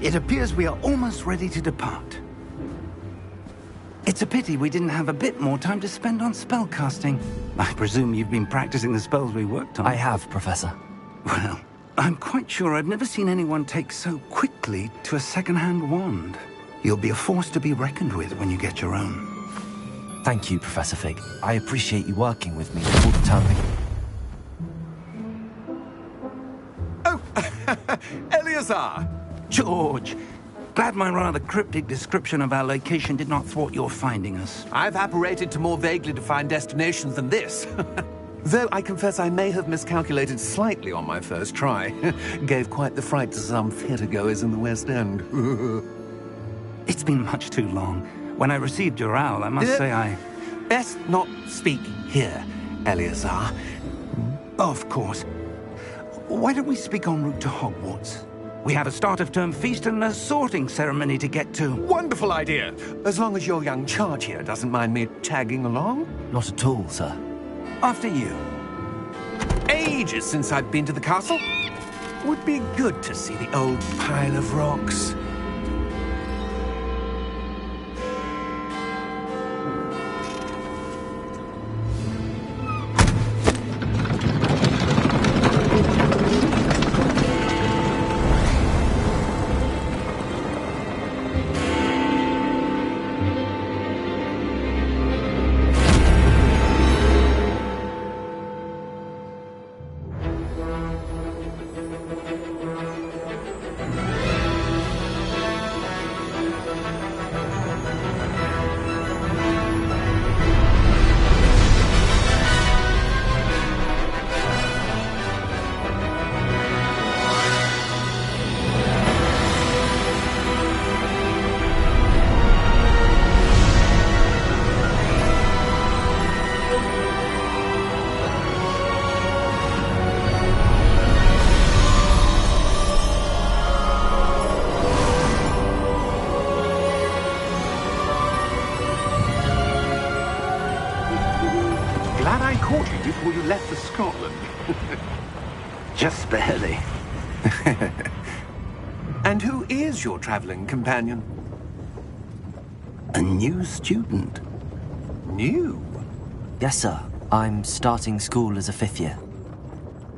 It appears we are almost ready to depart. It's a pity we didn't have a bit more time to spend on spellcasting. I presume you've been practicing the spells we worked on. I have, Professor. Well, I'm quite sure I've never seen anyone take so quickly to a second-hand wand. You'll be a force to be reckoned with when you get your own. Thank you, Professor Fig. I appreciate you working with me all the time. Oh, Eleazar! George, glad my rather cryptic description of our location did not thwart your finding us. I've apparated to more vaguely defined destinations than this. Though I confess I may have miscalculated slightly on my first try. Gave quite the fright to some theatre-goers in the West End. It's been much too long. When I received your owl, I must say I... Best not speak here, Eleazar. Of course. Why don't we speak en route to Hogwarts? We have a start-of-term feast and a sorting ceremony to get to. Wonderful idea! As long as your young charge here doesn't mind me tagging along. Not at all, sir. After you. Ages since I've been to the castle. Would be good to see the old pile of rocks. Glad I caught you before you left for Scotland. Just barely. And who is your traveling companion? A new student. New? Yes, sir. I'm starting school as a 5th year.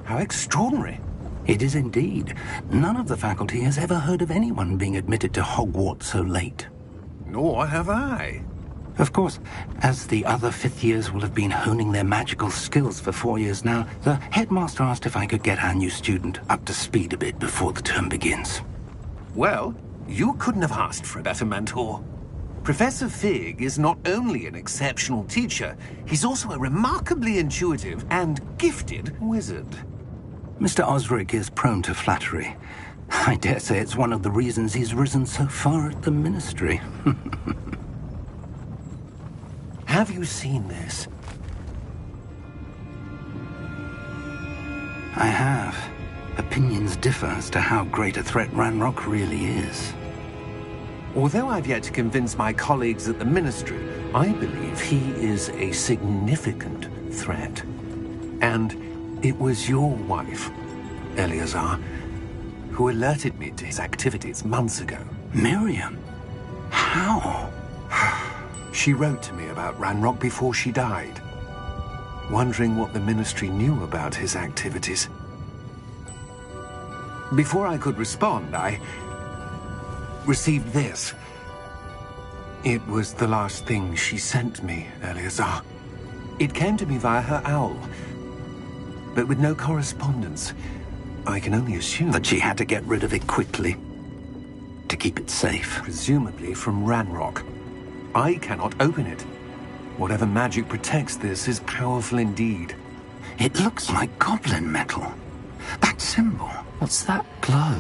How extraordinary. It is indeed. None of the faculty has ever heard of anyone being admitted to Hogwarts so late. Nor have I. Of course, as the other 5th years will have been honing their magical skills for 4 years now, the headmaster asked if I could get our new student up to speed a bit before the term begins. Well, you couldn't have asked for a better mentor. Professor Fig is not only an exceptional teacher, he's also a remarkably intuitive and gifted wizard. Mr. Osric is prone to flattery. I dare say it's one of the reasons he's risen so far at the Ministry. Have you seen this? I have. Opinions differ as to how great a threat Ranrock really is. Although I've yet to convince my colleagues at the Ministry, I believe he is a significant threat. And it was your wife, Eleazar, who alerted me to his activities months ago. Miriam? How? She wrote to me about Ranrock before she died, wondering what the Ministry knew about his activities. Before I could respond, I received this. It was the last thing she sent me, Eleazar. It came to me via her owl, but with no correspondence. I can only assume That she had to get rid of it quickly, to keep it safe. presumably from Ranrock. I cannot open it. Whatever magic protects this is powerful indeed. It looks like goblin metal. That symbol. What's that glow?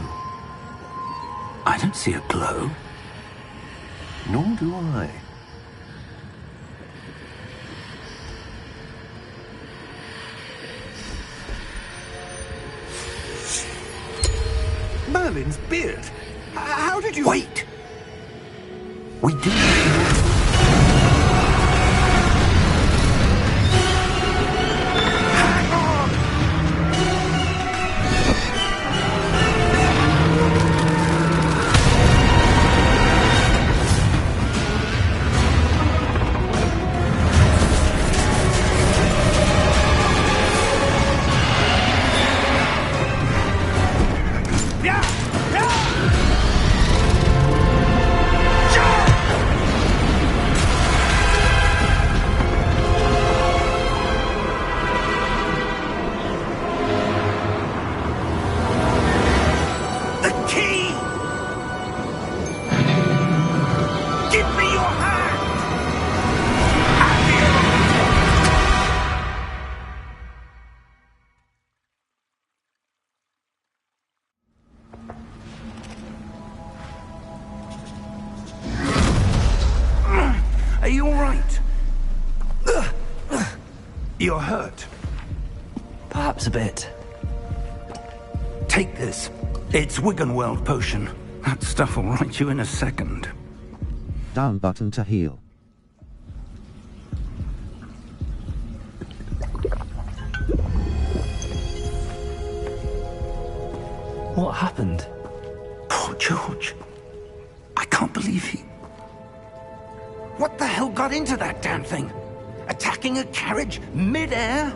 I don't see a glow. Nor do I. Merlin's beard. How did you... Wait! We do... right. You're hurt. Perhaps a bit. Take this. It's Wiggenweld potion. That stuff will right you in a second. Down button to heal. What happened? Poor George. I can't believe he... What the hell got into that damn thing? Attacking a carriage mid-air?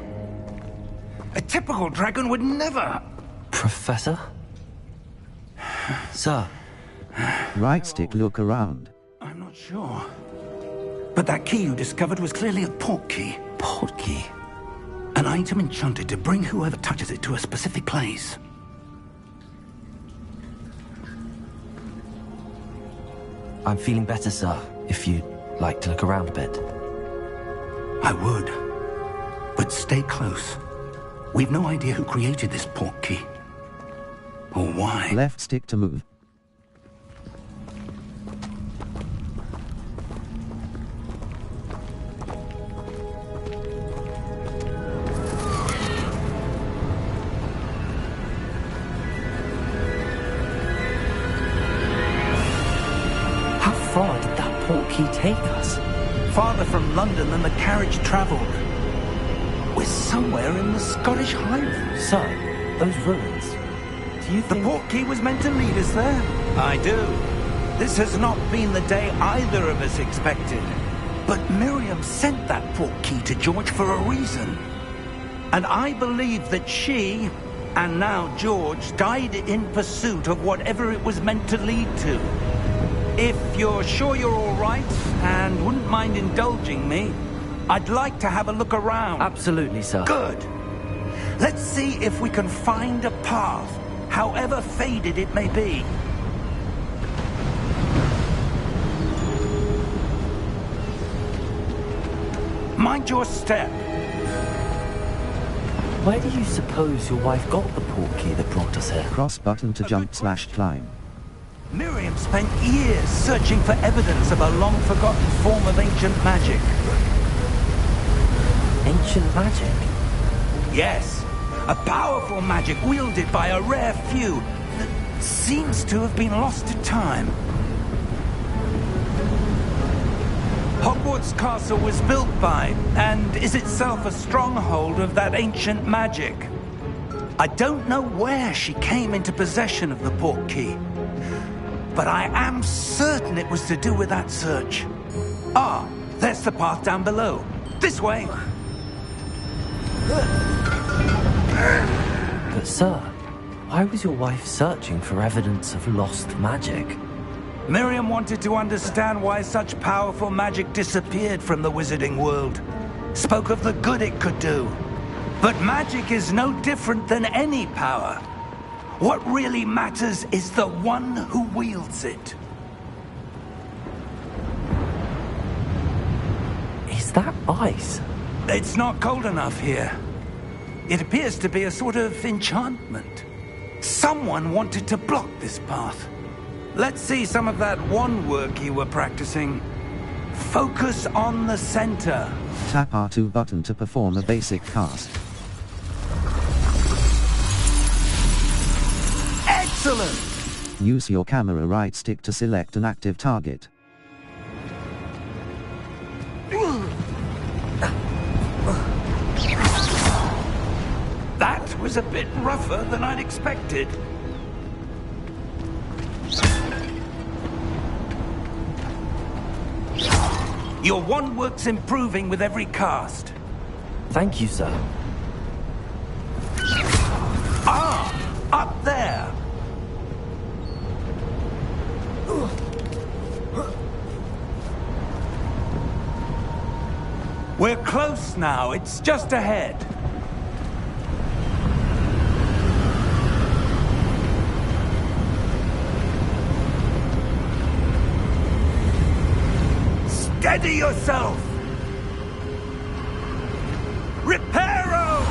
A typical dragon would never... Professor? Sir? Right stick look around. I'm not sure. But that key you discovered was clearly a port key. Port key? An item enchanted to bring whoever touches it to a specific place. I'm feeling better, sir, if you'd like to look around a bit. I would. But stay close. We've no idea who created this port key. Or why. Left stick to move. How far did that port key take us? Farther from London than the carriage travelled. We're somewhere in the Scottish Highlands. Sir, those ruins. Do you The think... port key was meant to lead us there? I do. This has not been the day either of us expected. But Miriam sent that port key to George for a reason. And I believe that she, and now George, died in pursuit of whatever it was meant to lead to. If you're sure you're all right, and wouldn't mind indulging me, I'd like to have a look around. Absolutely, sir. Good. Let's see if we can find a path, however faded it may be. Mind your step. Where do you suppose your wife got the port key that brought us here? Cross button to jump / climb. Miriam spent years searching for evidence of a long-forgotten form of ancient magic. Ancient magic? Yes, a powerful magic wielded by a rare few that seems to have been lost to time. Hogwarts Castle was built by, and is itself a stronghold of that ancient magic. I don't know where she came into possession of the port key, but I am certain it was to do with that search. Ah, there's the path down below. This way. But sir, why was your wife searching for evidence of lost magic? Miriam wanted to understand why such powerful magic disappeared from the wizarding world. Spoke of the good it could do. But magic is no different than any power. What really matters is the one who wields it. Is that ice? It's not cold enough here. It appears to be a sort of enchantment. Someone wanted to block this path. Let's see some of that wand work you were practicing. Focus on the center. Tap R2 button to perform a basic cast. Excellent! Use your camera right stick to select an active target. That was a bit rougher than I'd expected. Your wand work's improving with every cast. Thank you, sir. Ah! Up there! We're close now. It's just ahead. Steady yourself! Reparo!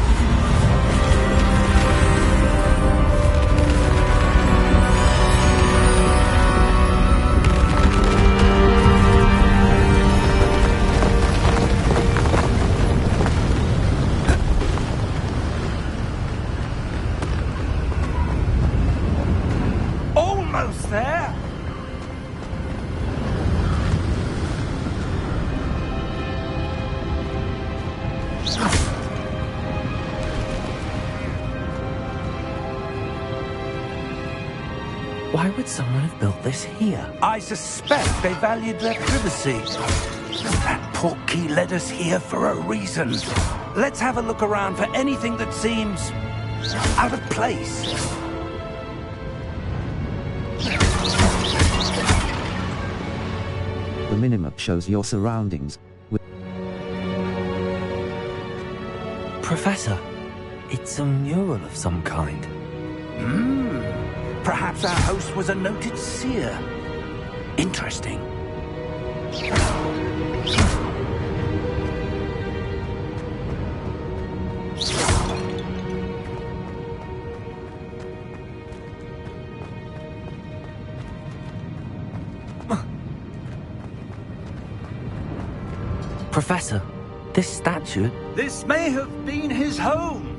Why would someone have built this here? I suspect they valued their privacy. That portkey led us here for a reason. Let's have a look around for anything that seems out of place. The minimap shows your surroundings. Professor, it's a mural of some kind. Perhaps our host was a noted seer. Interesting. Professor, this statue... This may have been his home.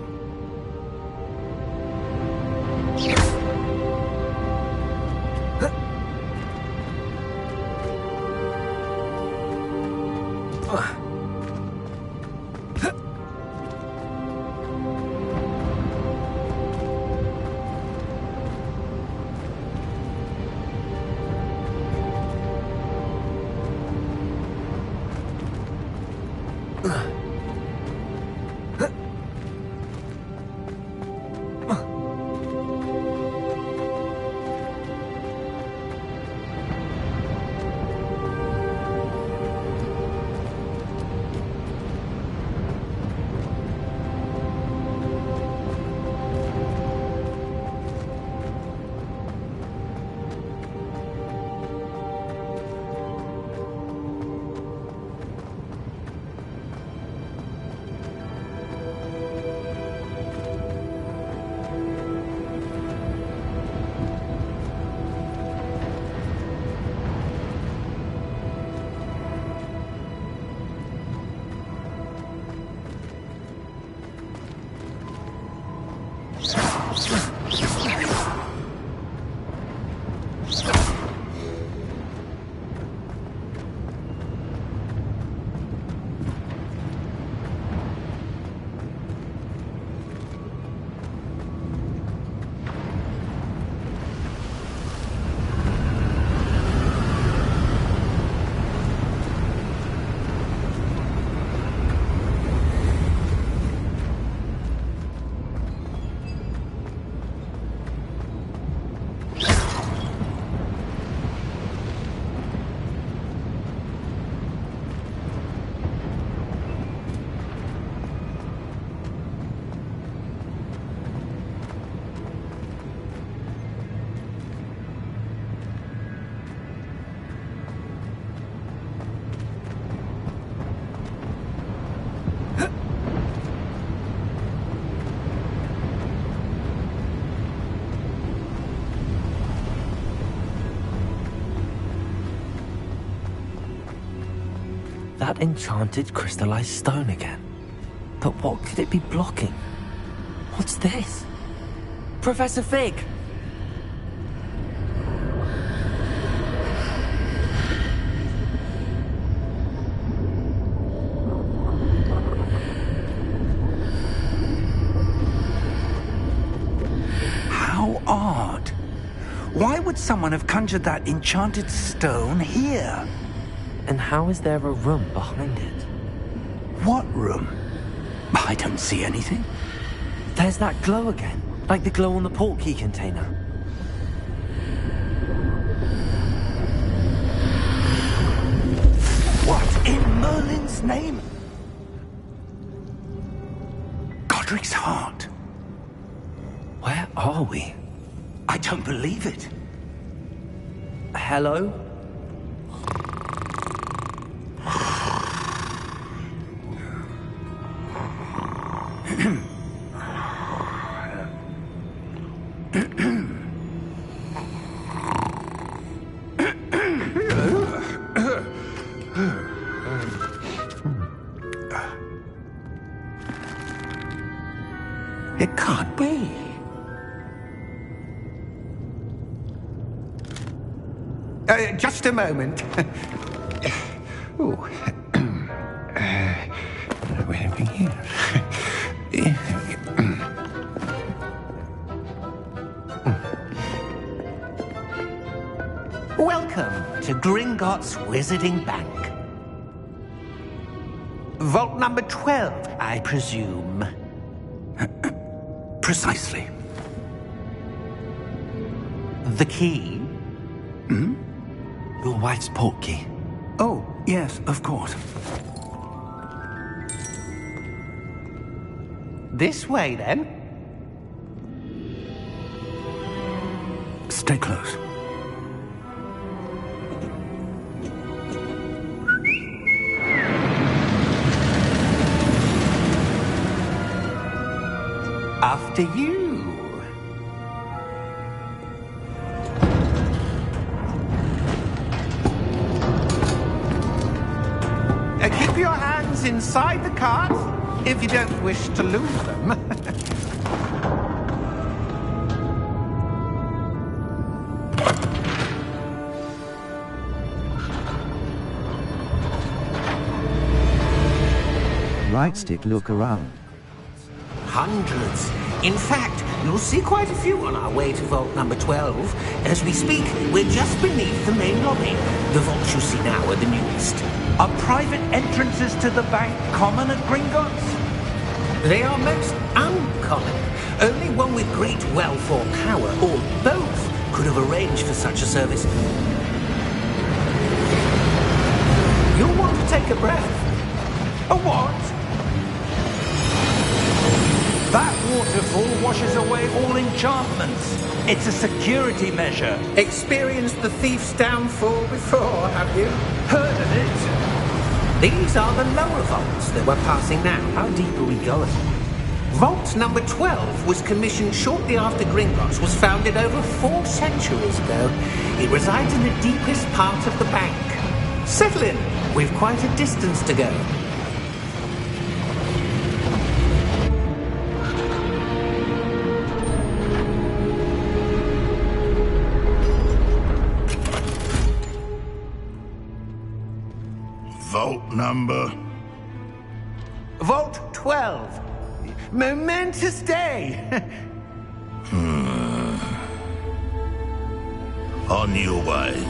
That enchanted crystallized stone again. But what could it be blocking? What's this? Professor Fig! How odd. Why would someone have conjured that enchanted stone here? And how is there a room behind it? What room? I don't see anything. There's that glow again, like the glow on the portkey container. What in Merlin's name? Godric's heart. Where are we? I don't believe it. Hello? It can't be. Just a moment. Ooh. Where are we here? Welcome to Gringotts Wizarding Bank. Vault number 12, I presume. Precisely. The key? Your wife's portkey. Oh, yes, of course. This way, then. Stay close. After you. Keep your hands inside the cart if you don't wish to lose them. Right stick, look around. Hundreds. In fact, you'll see quite a few on our way to vault number 12. As we speak, we're just beneath the main lobby. The vaults you see now are the newest. Are private entrances to the bank common at Gringotts? They are most uncommon. Only one with great wealth or power, or both, could have arranged for such a service. You'll want to take a breath. A what? That waterfall washes away all enchantments. It's a security measure. Experienced the thief's downfall before, have you? Heard of it? These are the lower vaults that we're passing now. How deep are we going? Vault number 12 was commissioned shortly after Gringotts was founded over 4 centuries ago. It resides in the deepest part of the bank. Settle in. We've quite a distance to go. Vault number? Vault 12. Momentous day. On your way.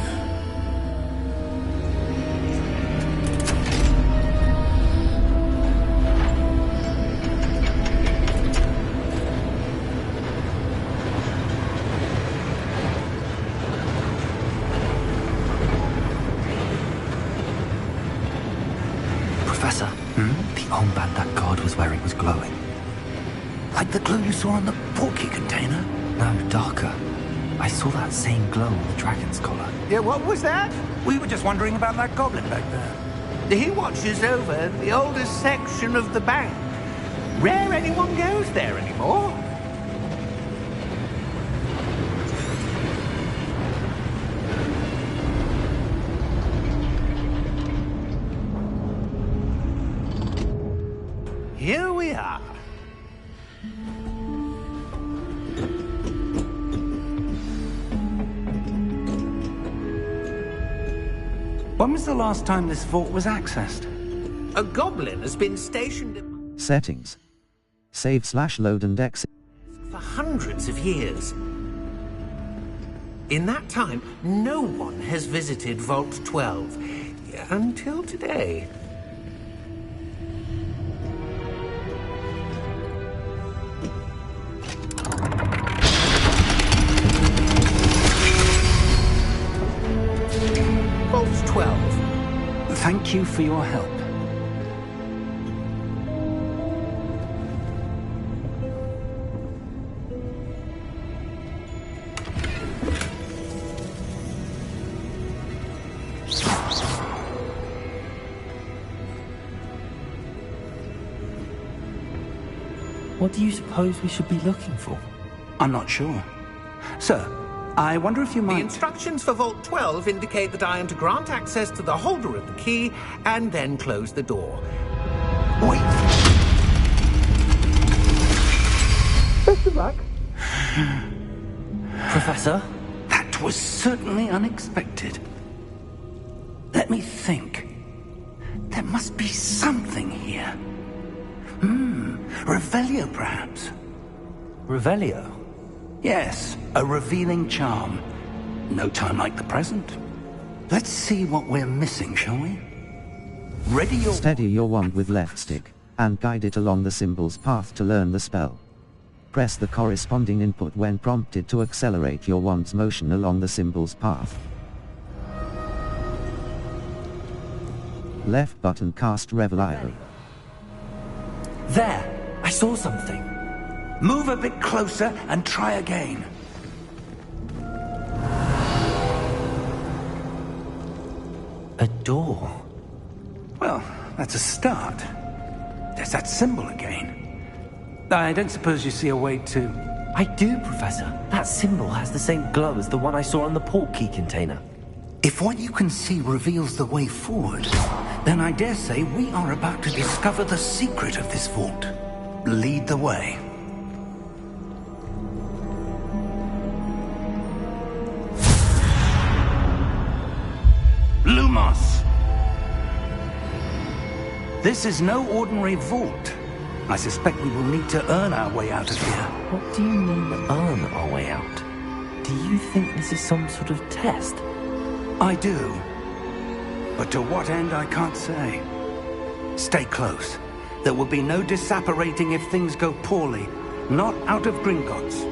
Professor, the armband that guard was wearing was glowing. Like the glow you saw on the portkey container? No, darker. I saw that same glow on the dragon's collar. Yeah, what was that? We were just wondering about that goblin back there. He watches over the oldest section of the bank. Rare anyone goes there anymore. Here we are. When was the last time this vault was accessed? A goblin has been stationed Settings. Save/load and exit. for hundreds of years. In that time, no one has visited Vault 12 until today. Vault 12. Thank you for your help. What do you suppose we should be looking for? I'm not sure. Sir, I wonder if you The might... instructions for Vault 12 indicate that I am to grant access to the holder of the key and then close the door. Wait! Best of luck. Professor? That was certainly unexpected. Let me think. There must be something here. Revelio, perhaps? Revelio? Yes, a revealing charm. No time like the present. Let's see what we're missing, shall we? Ready your... Steady your wand with left stick, and guide it along the symbol's path to learn the spell. Press the corresponding input when prompted to accelerate your wand's motion along the symbol's path. Left button cast Revelio. There! I saw something. Move a bit closer and try again. A door. Well, that's a start. There's that symbol again. I don't suppose you see a way to... I do, Professor. That symbol has the same glow as the one I saw on the portkey container. If what you can see reveals the way forward, then I dare say we are about to discover the secret of this vault. Lead the way. Lumos! This is no ordinary vault. I suspect we will need to earn our way out of here. What do you mean, earn our way out? Do you think this is some sort of test? I do. But to what end, I can't say. Stay close. There will be no disapparating if things go poorly. Not out of Gringotts.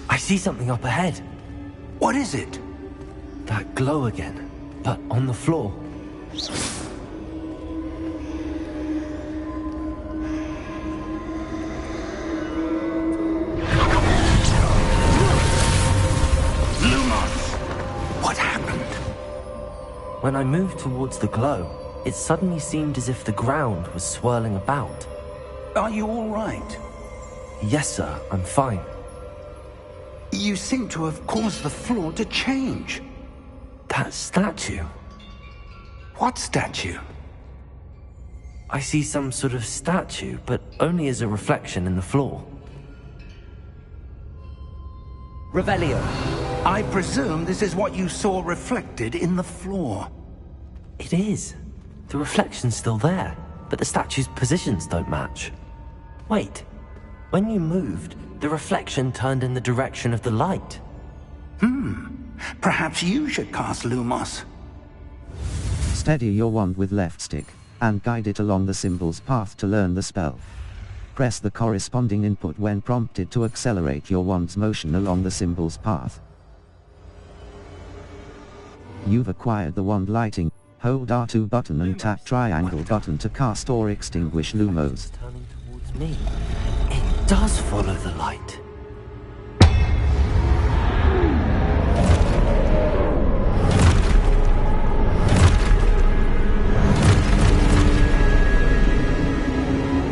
I see something up ahead. What is it? That glow again, but on the floor. Lumos! What happened? When I moved towards the glow, it suddenly seemed as if the ground was swirling about. Are you all right? Yes, sir, I'm fine. You seem to have caused the floor to change. That statue. What statue? I see some sort of statue, but only as a reflection in the floor. Revelio. I presume this is what you saw reflected in the floor. It is. The reflection's still there, but the statue's positions don't match. Wait. When you moved, the reflection turned in the direction of the light. Perhaps you should cast Lumos. Steady your wand with left stick, and guide it along the symbol's path to learn the spell. Press the corresponding input when prompted to accelerate your wand's motion along the symbol's path. You've acquired the wand lighting. Hold R2 button and tap triangle button to cast or extinguish Lumos. It's turning towards me. It does follow the light.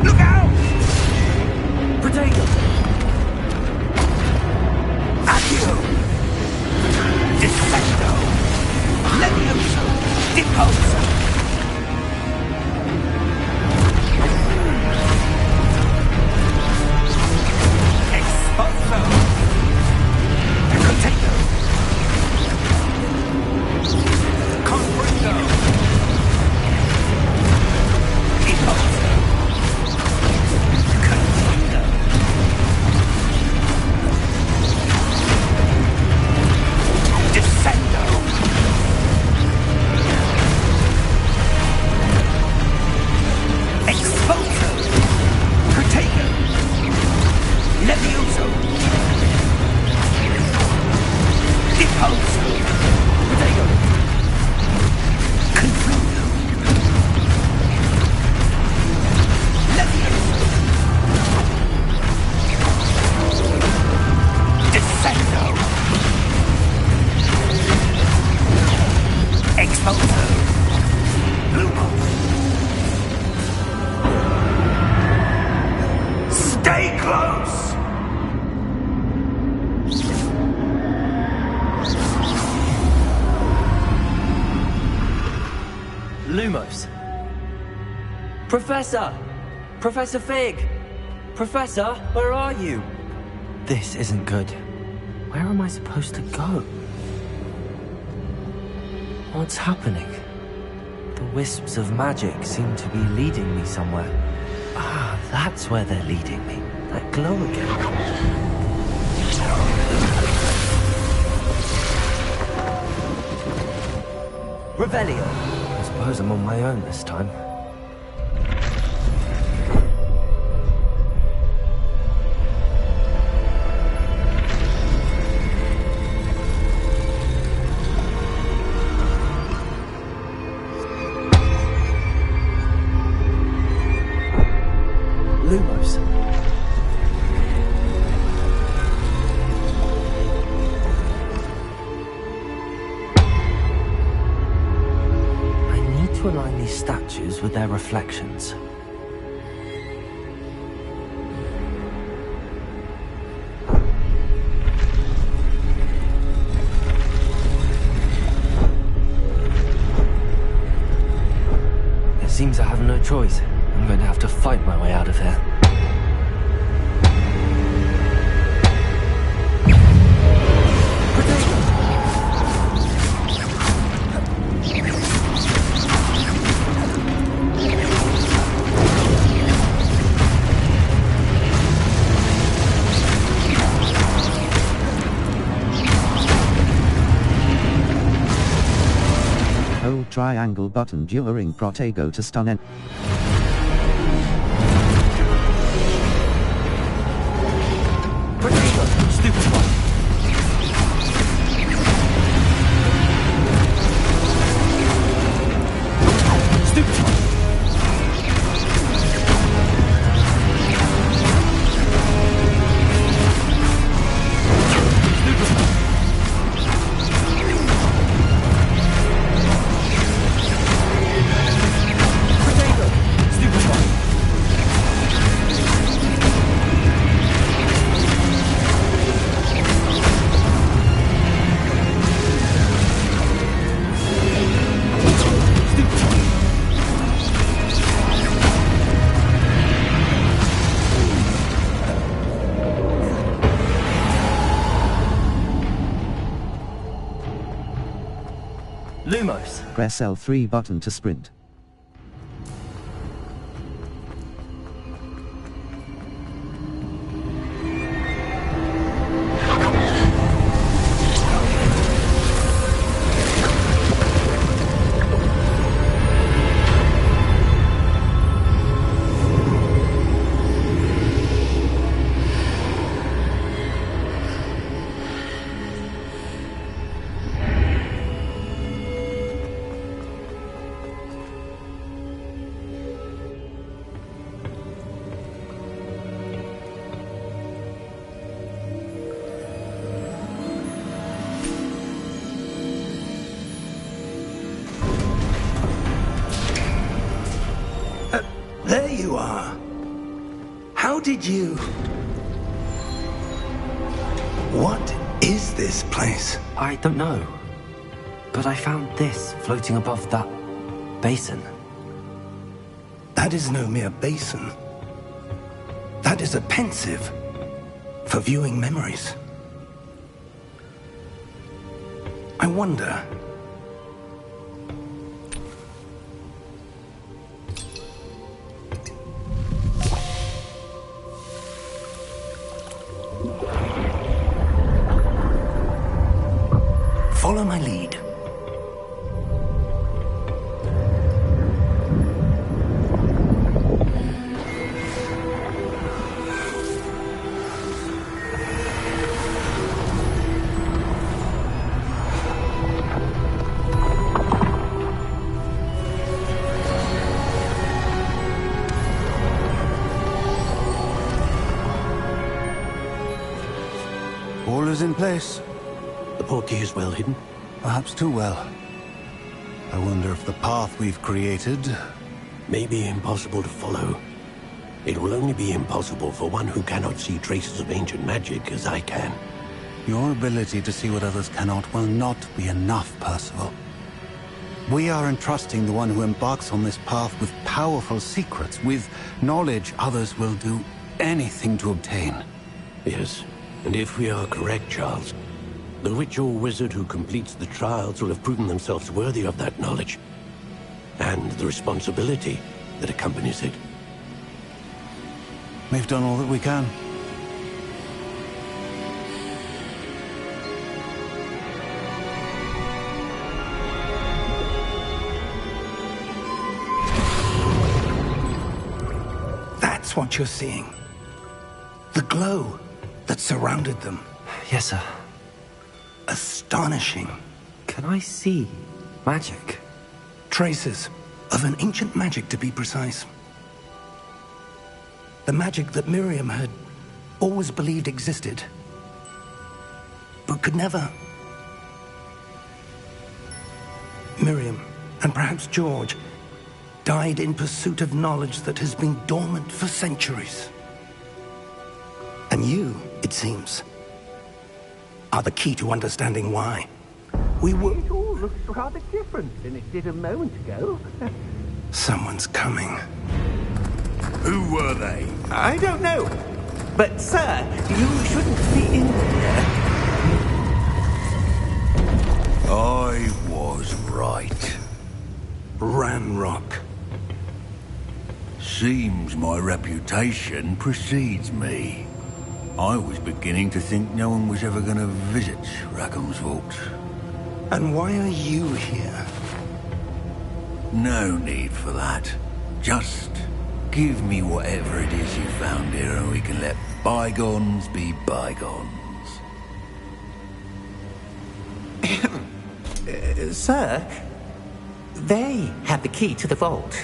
Look out! Potato! Accio! Descendo! Levioso! Deposo! Exposo! Potato! Comprendo! Deposo! Continuo! Descendo! Exposo! Potato! Levioso! Deposo! Potato! Concludo! Levioso! Descendo! Exposo! Lumos! Stay close! Lumos. Professor! Professor Fig! Professor, where are you? This isn't good. Where am I supposed to go? What's happening? The wisps of magic seem to be leading me somewhere. Ah, that's where they're leading me. That glow again. Revelio! I suppose I'm on my own this time. Lumos. I need to align these statues with their reflections. It seems I have no choice. I'm going to have to fight my way out of here. Hold triangle button during Protego to stun and Stupid one. Stupid one. Lumos. press L3 button to sprint. There you are. How did you... What is this place? I don't know. But I found this floating above that basin. That is no mere basin. That is a pensive for viewing memories. I wonder... Follow my lead. All is in place. The portkey is well hidden. Perhaps too well. I wonder if the path we've created... May be impossible to follow. It will only be impossible for one who cannot see traces of ancient magic as I can. Your ability to see what others cannot will not be enough, Percival. We are entrusting the one who embarks on this path with powerful secrets, with knowledge others will do anything to obtain. Yes, and if we are correct, Charles, the witch or wizard who completes the trials will have proven themselves worthy of that knowledge, and the responsibility that accompanies it. We've done all that we can. That's what you're seeing. The glow that surrounded them. Yes, sir. Astonishing. Can I see magic? Traces of an ancient magic, to be precise. The magic that Miriam had always believed existed, but could never. Miriam, and perhaps George, died in pursuit of knowledge that has been dormant for centuries. And you, it seems, are the key to understanding why. We were... It all looks rather different than it did a moment ago. Someone's coming. Who were they? I don't know. But, sir, you shouldn't be in here. I was right. Ranrock. Seems my reputation precedes me. I was beginning to think no one was ever going to visit Rackham's Vault. And why are you here? No need for that. Just give me whatever it is you found here and we can let bygones be bygones. Sir, they have the key to the vault.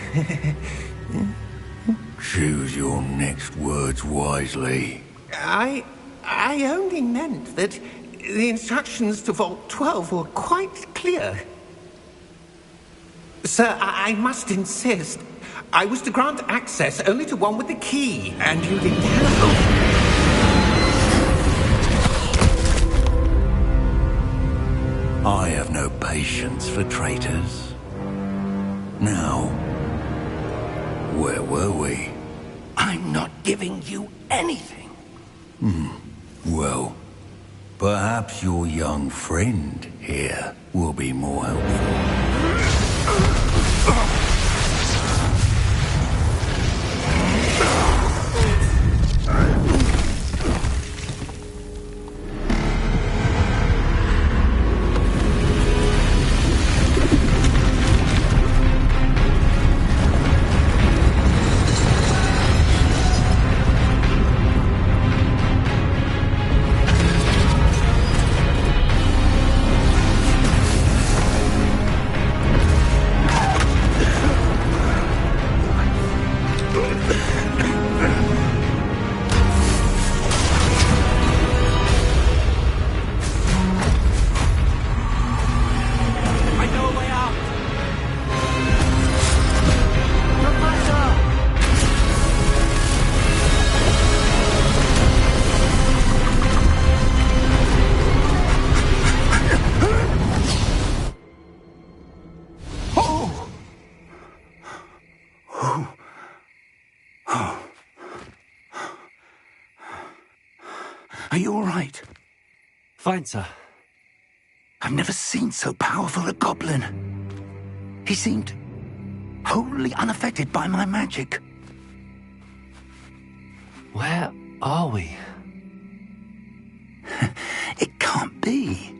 Choose your next words wisely. I only meant that the instructions to Vault 12 were quite clear. Sir, I must insist. I was to grant access only to one with the key, and you didn't have... I have no patience for traitors. Now, where were we? I'm not giving you anything. Well, perhaps your young friend here will be more helpful. Are you all right? Fine, sir. I've never seen so powerful a goblin. He seemed wholly unaffected by my magic. Where are we? It can't be.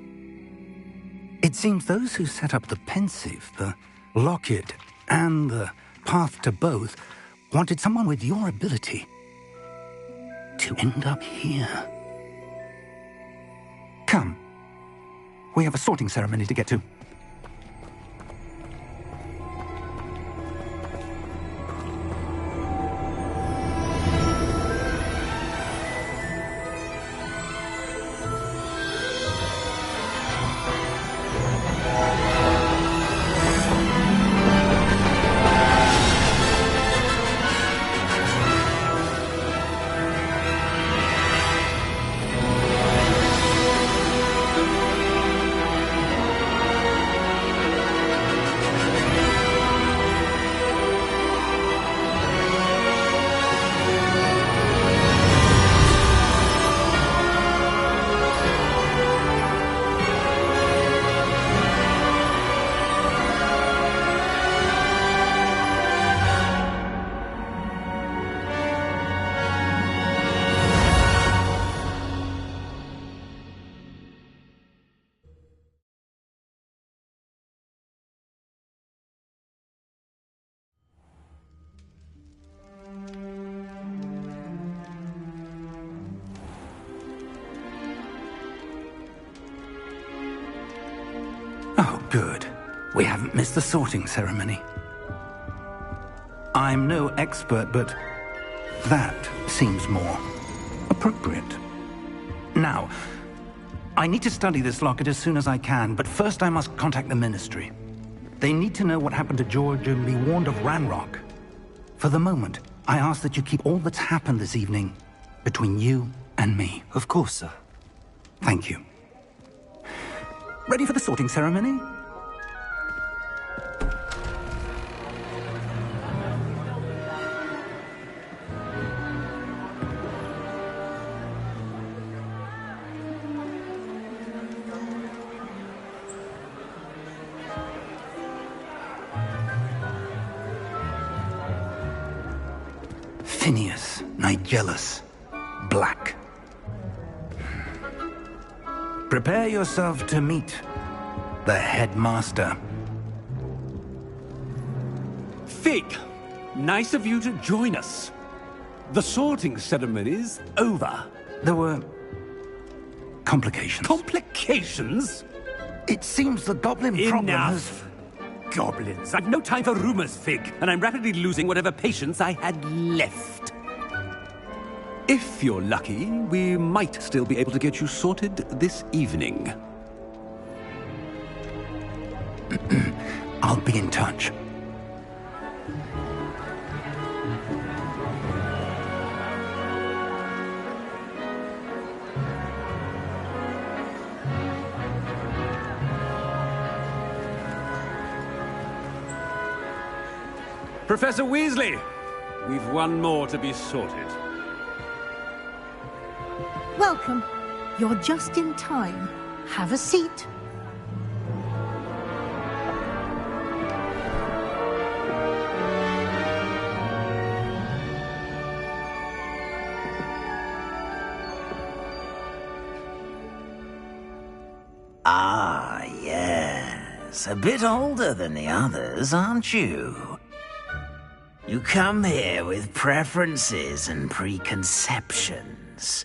It seems those who set up the pensive, the locket, and the path to both wanted someone with your ability to end up here. Come. We have a sorting ceremony to get to. Good. We haven't missed the sorting ceremony. I'm no expert, but that seems more appropriate. Now, I need to study this locket as soon as I can, but first I must contact the Ministry. They need to know what happened to George and be warned of Ranrock. For the moment, I ask that you keep all that's happened this evening between you and me. Of course, sir. Thank you. Ready for the sorting ceremony? Phineas, Nigellus, Black. Prepare yourself to meet the headmaster. Fig, nice of you to join us. The sorting ceremony's over. There were complications. Complications? It seems the goblin problem has... Enough! Goblins. I've no time for rumors, Fig, and I'm rapidly losing whatever patience I had left. If you're lucky, we might still be able to get you sorted this evening. I'll be in touch. Professor Weasley, we've one more to be sorted. Welcome. You're just in time. Have a seat. Ah, yes. A bit older than the others, aren't you? You come here with preferences and preconceptions.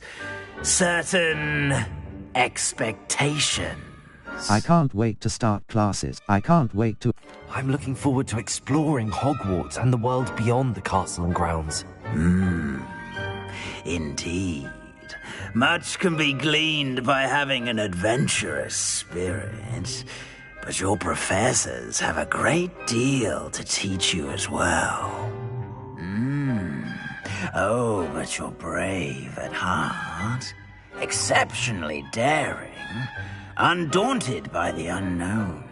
Certain expectations. I can't wait to start classes. I can't wait to... I'm looking forward to exploring Hogwarts and the world beyond the castle and grounds. Indeed. Much can be gleaned by having an adventurous spirit, but your professors have a great deal to teach you as well. Oh, but you're brave at heart, exceptionally daring, undaunted by the unknown,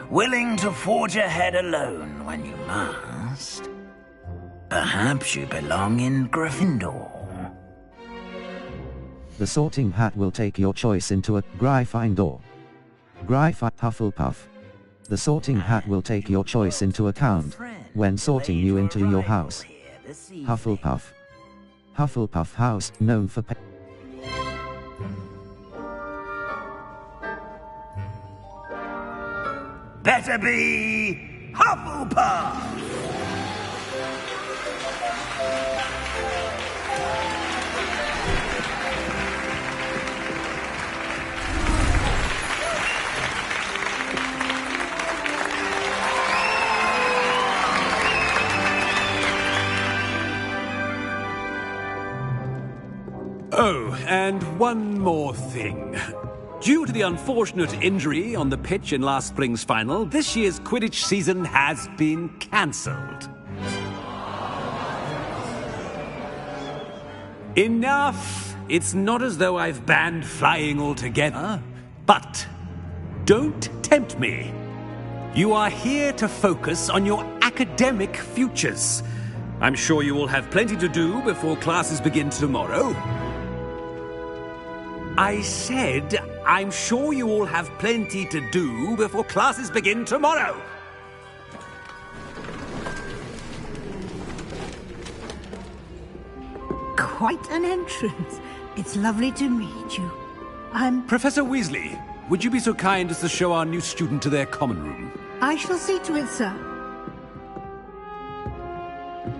willing to forge ahead alone when you must. Perhaps you belong in Gryffindor. The sorting hat will take your choice into a Gryffindor. Hufflepuff. The sorting hat will take your choice into account when sorting you into your house. Hufflepuff. Hufflepuff House, known for Better be Hufflepuff! Oh, and one more thing. Due to the unfortunate injury on the pitch in last spring's final, this year's Quidditch season has been cancelled. Enough! It's not as though I've banned flying altogether, but don't tempt me. You are here to focus on your academic futures. I'm sure you will have plenty to do before classes begin tomorrow. I said, I'm sure you all have plenty to do before classes begin tomorrow. Quite an entrance. It's lovely to meet you. I'm... Professor Weasley, would you be so kind as to show our new student to their common room? I shall see to it, sir.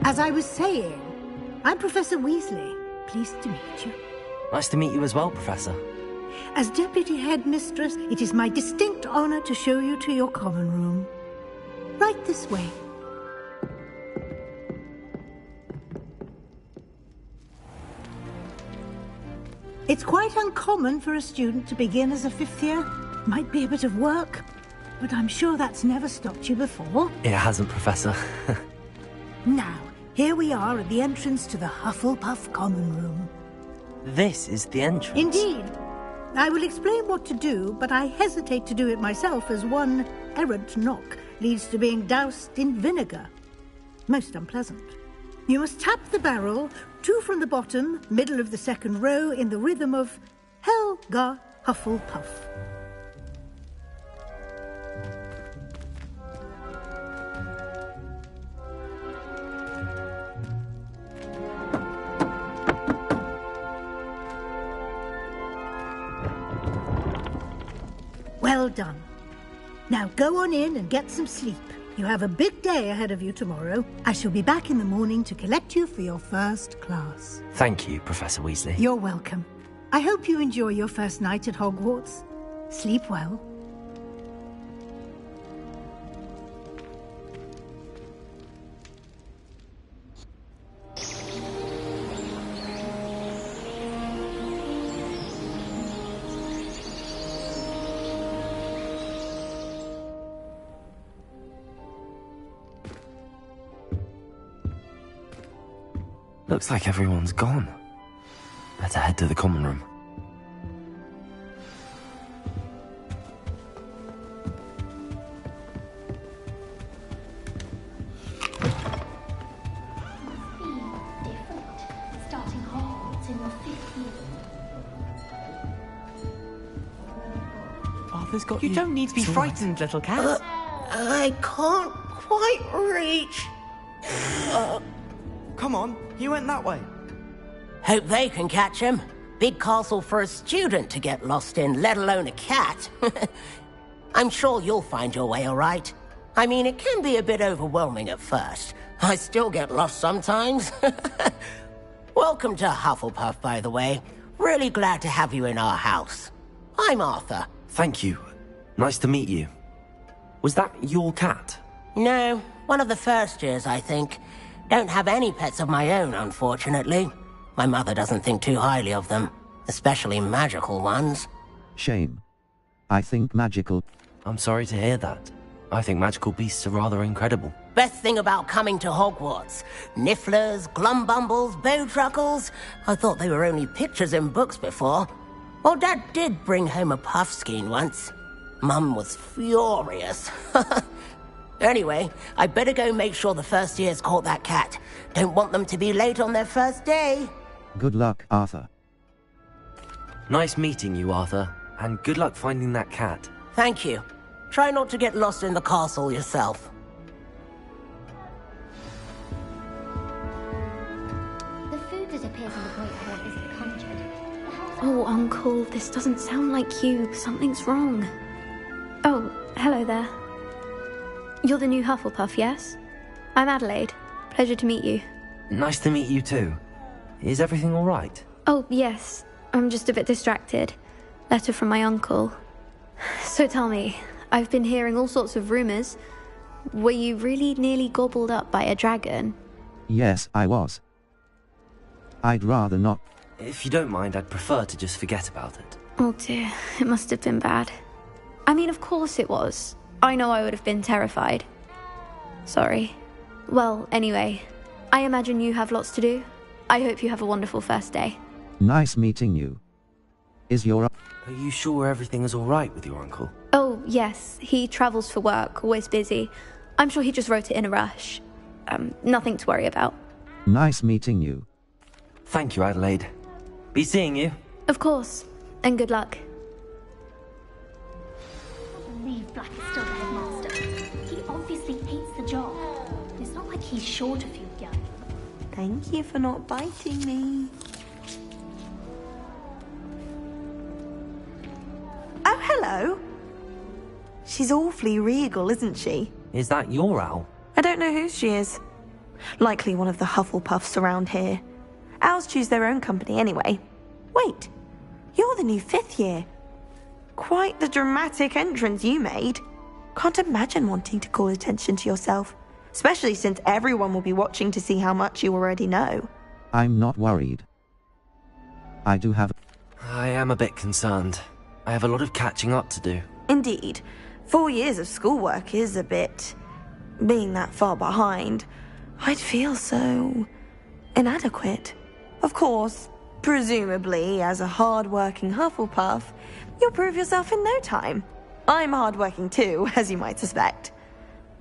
As I was saying, I'm Professor Weasley. Pleased to meet you. Nice to meet you as well, Professor. As Deputy Headmistress, it is my distinct honor to show you to your common room. Right this way. It's quite uncommon for a student to begin as a fifth year. Might be a bit of work, but I'm sure that's never stopped you before. It hasn't, Professor. Now, here we are at the entrance to the Hufflepuff Common Room. This is the entrance? Indeed. I will explain what to do, but I hesitate to do it myself as one errant knock leads to being doused in vinegar. Most unpleasant. You must tap the barrel, 2 from the bottom, middle of the second row, in the rhythm of Helga Hufflepuff. Well done. Now go on in and get some sleep. You have a big day ahead of you tomorrow. I shall be back in the morning to collect you for your first class. Thank you, Professor Weasley. You're welcome. I hope you enjoy your first night at Hogwarts. Sleep well. Looks like everyone's gone. Better head to the common room. Starting Hogwarts in your 5th year. Arthur's got you. You don't need to be frightened, little cat. I can't quite reach. Come on, he went that way. Hope they can catch him. Big castle for a student to get lost in, let alone a cat. I'm sure you'll find your way all right. I mean, it can be a bit overwhelming at first. I still get lost sometimes. Welcome to Hufflepuff, by the way. Really glad to have you in our house. I'm Arthur. Thank you. Nice to meet you. Was that your cat? No, one of the first years, I think. Don't have any pets of my own, unfortunately. My mother doesn't think too highly of them, especially magical ones. Shame. I think magical... I'm sorry to hear that. I think magical beasts are rather incredible. Best thing about coming to Hogwarts. Nifflers, glumbumbles, bowtruckles. I thought they were only pictures in books before. Well, Dad did bring home a puffskein once. Mum was furious. Anyway, I better go make sure the first years caught that cat. Don't want them to be late on their first day. Good luck, Arthur. Nice meeting you, Arthur. And good luck finding that cat. Thank you. Try not to get lost in the castle yourself. The food that appears in the Great Hall isn't conjured. Oh, Uncle, this doesn't sound like you. Something's wrong. Oh, hello there. You're the new Hufflepuff, yes? I'm Adelaide. Pleasure to meet you. Nice to meet you too. Is everything all right? Oh, yes. I'm just a bit distracted. Letter from my uncle. So tell me, I've been hearing all sorts of rumors. Were you really nearly gobbled up by a dragon? Yes, I was. I'd rather not. If you don't mind, I'd prefer to just forget about it. Oh dear, it must have been bad. I mean, of course it was. I know I would have been terrified. Sorry. Well, anyway, I imagine you have lots to do. I hope you have a wonderful first day. Nice meeting you. Is your... Are you sure everything is all right with your uncle? Oh, yes. He travels for work, always busy. I'm sure he just wrote it in a rush. Nothing to worry about. Nice meeting you. Thank you, Adelaide. Be seeing you. Of course. And good luck. Believe Black is still the headmaster. He obviously hates the job. It's not like he's short of you, young. Thank you for not biting me. Oh, hello. She's awfully regal, isn't she? Is that your owl? I don't know who she is. Likely one of the Hufflepuffs around here. Owls choose their own company anyway. Wait, You're the new 5th year. Quite the dramatic entrance you made. Can't imagine wanting to call attention to yourself, especially since everyone will be watching to see how much you already know. I'm not worried. I am a bit concerned. I have a lot of catching up to do. Indeed. 4 years of schoolwork is a bit... Being that far behind, I'd feel so... inadequate. Of course, presumably, as a hard-working Hufflepuff, you'll prove yourself in no time. I'm hard-working too, as you might suspect.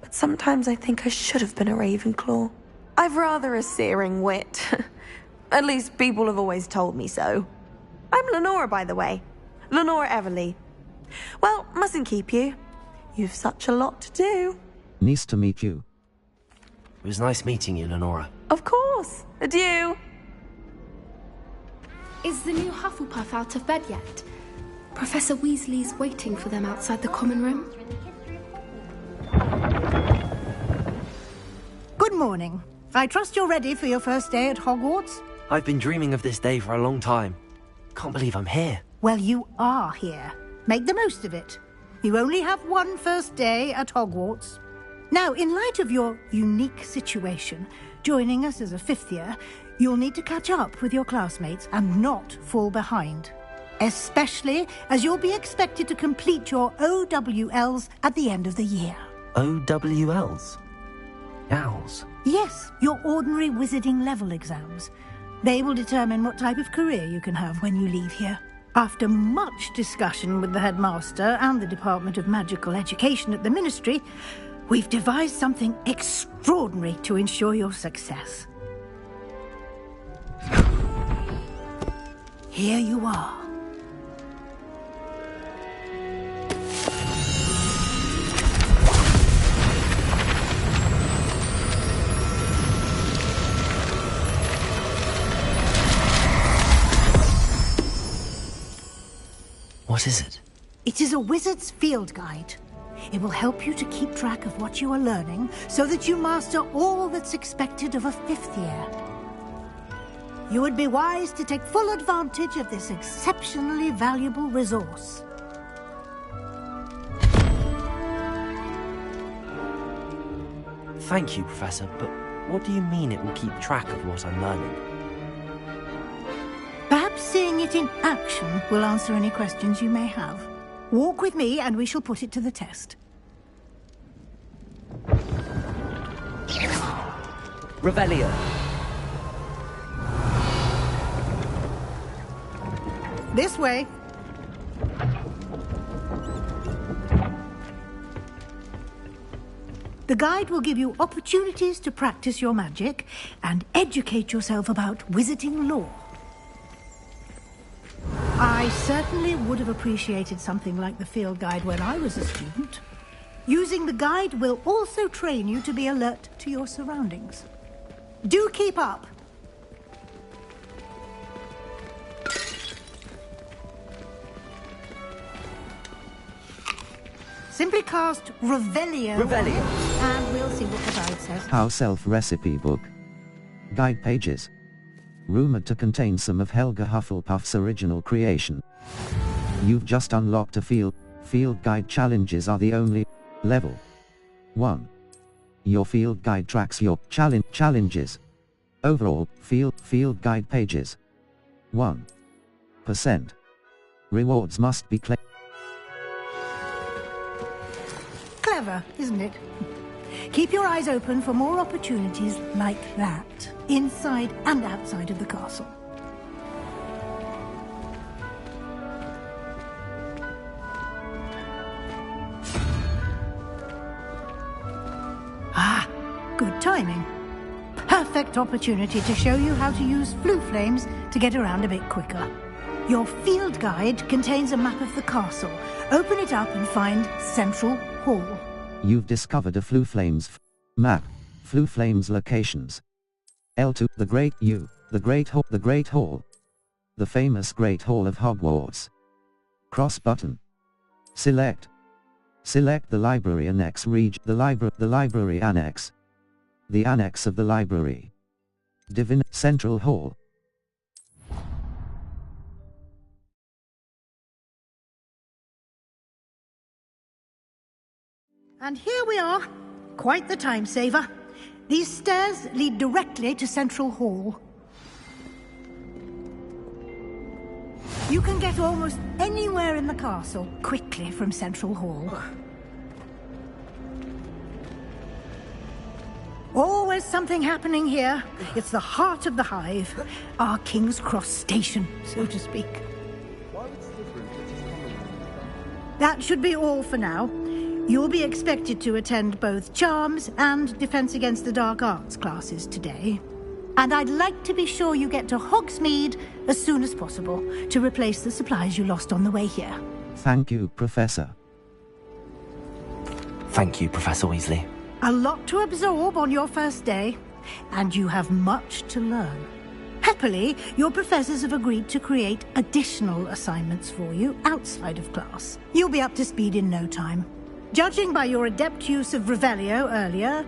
But sometimes I think I should have been a Ravenclaw. I've rather a searing wit. At least people have always told me so. I'm Lenora, by the way. Lenora Everly. Well, mustn't keep you. You've such a lot to do. Nice to meet you. It was nice meeting you, Lenora. Of course. Adieu. Is the new Hufflepuff out of bed yet? Professor Weasley's waiting for them outside the common room. Good morning. I trust you're ready for your first day at Hogwarts? I've been dreaming of this day for a long time. Can't believe I'm here. Well, you are here. Make the most of it. You only have one first day at Hogwarts. Now, in light of your unique situation, joining us as a 5th year, you'll need to catch up with your classmates and not fall behind. Especially as you'll be expected to complete your OWLs at the end of the year. OWLs? Owls? Yes, your ordinary wizarding level exams. They will determine what type of career you can have when you leave here. After much discussion with the headmaster and the Department of Magical Education at the Ministry, we've devised something extraordinary to ensure your success. Here you are. What is it? It is a wizard's field guide. It will help you to keep track of what you are learning so that you master all that's expected of a 5th year. You would be wise to take full advantage of this exceptionally valuable resource. Thank you, Professor, but what do you mean it will keep track of what I'm learning? Perhaps seeing it in action will answer any questions you may have. Walk with me and we shall put it to the test. Revelio. This way. The guide will give you opportunities to practice your magic and educate yourself about wizarding lore. I certainly would have appreciated something like the field guide when I was a student. Using the guide will also train you to be alert to your surroundings. Do keep up. Simply cast Revelio. And we'll see what the guide says. House Elf Recipe Book. Guide pages. Rumored to contain some of Helga Hufflepuff's original creation. You've just unlocked a field guide. Challenges are the only level 1. Your field guide tracks your challenges. Overall, field guide pages 1%. Rewards must be claimed. Clever, isn't it? Keep your eyes open for more opportunities like that, inside and outside of the castle. Ah, good timing. Perfect opportunity to show you how to use flue flames to get around a bit quicker. Your field guide contains a map of the castle. Open it up and find Central Hall. You've discovered a Flue Flames map. Flue Flames locations. L2, the Great Hall. The famous Great Hall of Hogwarts. Cross button. Select the library annex the library annex. The annex of the library. Central Hall. And here we are. Quite the time saver. These stairs lead directly to Central Hall. You can get almost anywhere in the castle quickly from Central Hall. Always something happening here. It's the heart of the hive. Our King's Cross station, so to speak. That should be all for now. You'll be expected to attend both Charms and Defense Against the Dark Arts classes today. And I'd like to be sure you get to Hogsmeade as soon as possible to replace the supplies you lost on the way here. Thank you, Professor. Thank you, Professor Weasley. A lot to absorb on your first day, and you have much to learn. Happily, your professors have agreed to create additional assignments for you outside of class. You'll be up to speed in no time. Judging by your adept use of Revelio earlier,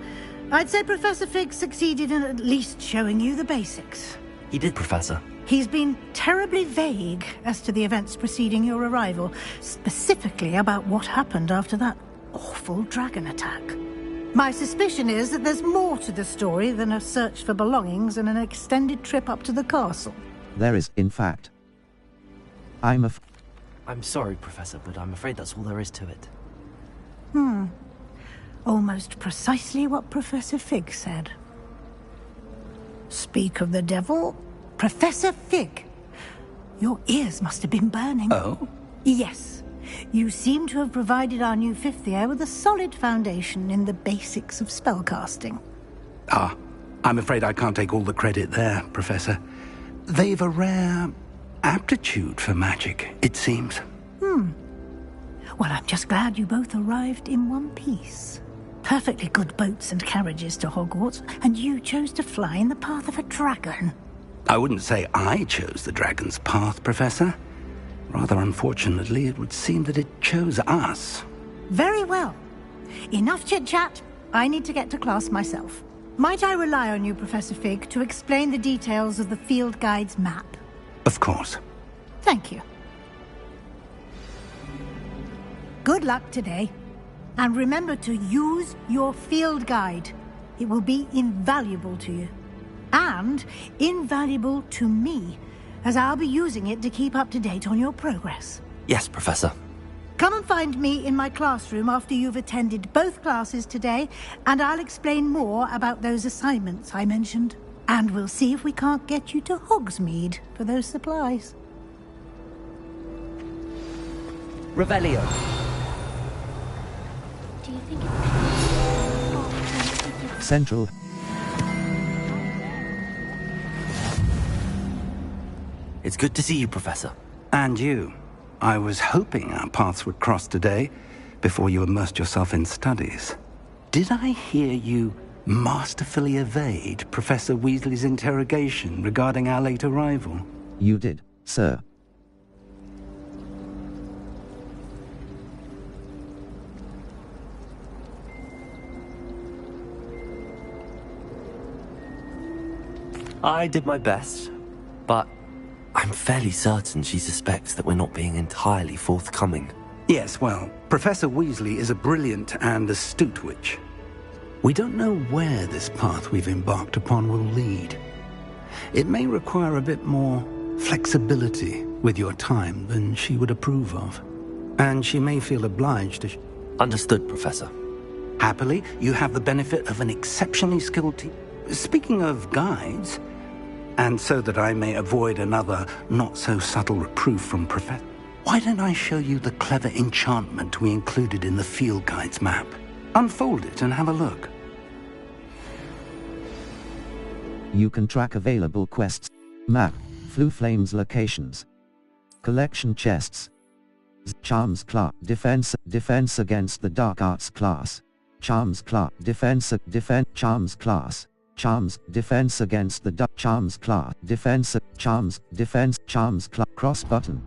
I'd say Professor Fig succeeded in at least showing you the basics. He did, Professor. He's been terribly vague as to the events preceding your arrival, specifically about what happened after that awful dragon attack. My suspicion is that there's more to the story than a search for belongings and an extended trip up to the castle. There is, in fact. I'm sorry, Professor, but I'm afraid that's all there is to it. Almost precisely what Professor Fig said. Speak of the devil, Professor Fig. Your ears must have been burning. Oh? Yes. You seem to have provided our new fifth year with a solid foundation in the basics of spellcasting. Ah, I'm afraid I can't take all the credit there, Professor. They've a rare aptitude for magic, it seems. Well, I'm just glad you both arrived in one piece. Perfectly good boats and carriages to Hogwarts, and you chose to fly in the path of a dragon. I wouldn't say I chose the dragon's path, Professor. Rather unfortunately, it would seem that it chose us. Very well. Enough chit-chat. I need to get to class myself. Might I rely on you, Professor Fig, to explain the details of the field guide's map? Of course. Thank you. Good luck today. And remember to use your field guide. It will be invaluable to you. And invaluable to me, as I'll be using it to keep up to date on your progress. Yes, Professor. Come and find me in my classroom after you've attended both classes today, and I'll explain more about those assignments I mentioned. And we'll see if we can't get you to Hogsmeade for those supplies. Revelio. Do you think it's... Central. It's good to see you, Professor. And you. I was hoping our paths would cross today, before you immersed yourself in studies. Did I hear you masterfully evade Professor Weasley's interrogation regarding our late arrival? You did, sir. I did my best, but I'm fairly certain she suspects that we're not being entirely forthcoming. Yes, well, Professor Weasley is a brilliant and astute witch. We don't know where this path we've embarked upon will lead. It may require a bit more flexibility with your time than she would approve of. And she may feel obliged to... Understood, Professor. Happily, you have the benefit of an exceptionally skilled team. Speaking of guides, and so that I may avoid another not-so-subtle reproof from Professor, why don't I show you the clever enchantment we included in the field guide's map? Unfold it and have a look. You can track available quests. Map. Floo-Flame's locations. Collection chests. Charms class. Defense against the Dark Arts class. Charms class. Defense Charms class. Charms, defense against the Charms class, defense Charms class, cross button.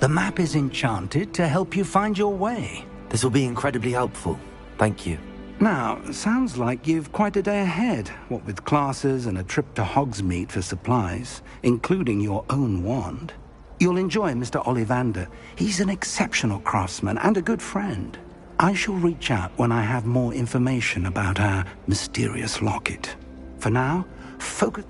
The map is enchanted to help you find your way. This will be incredibly helpful. Thank you. Now, sounds like you've quite a day ahead, what with classes and a trip to Hogsmeade for supplies, including your own wand. You'll enjoy Mr. Ollivander. He's an exceptional craftsman and a good friend. I shall reach out when I have more information about our mysterious locket. For now, focus...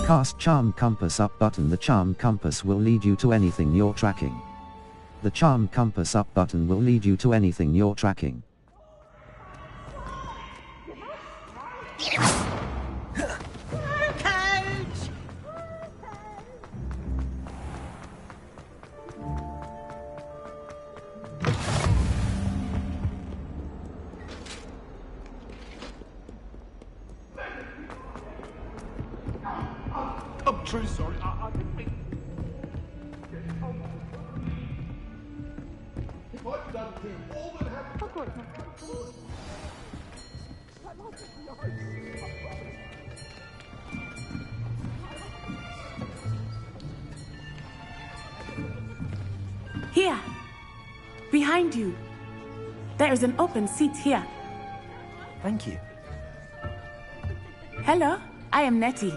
Cast Charm Compass Up button. The Charm Compass will lead you to anything you're tracking. The Charm Compass Up button will lead you to anything you're tracking. I'm truly sorry. I didn't mean... If I'd done too, all that happened... Here! Behind you! There is an open seat here. Thank you. Hello, I am Nettie.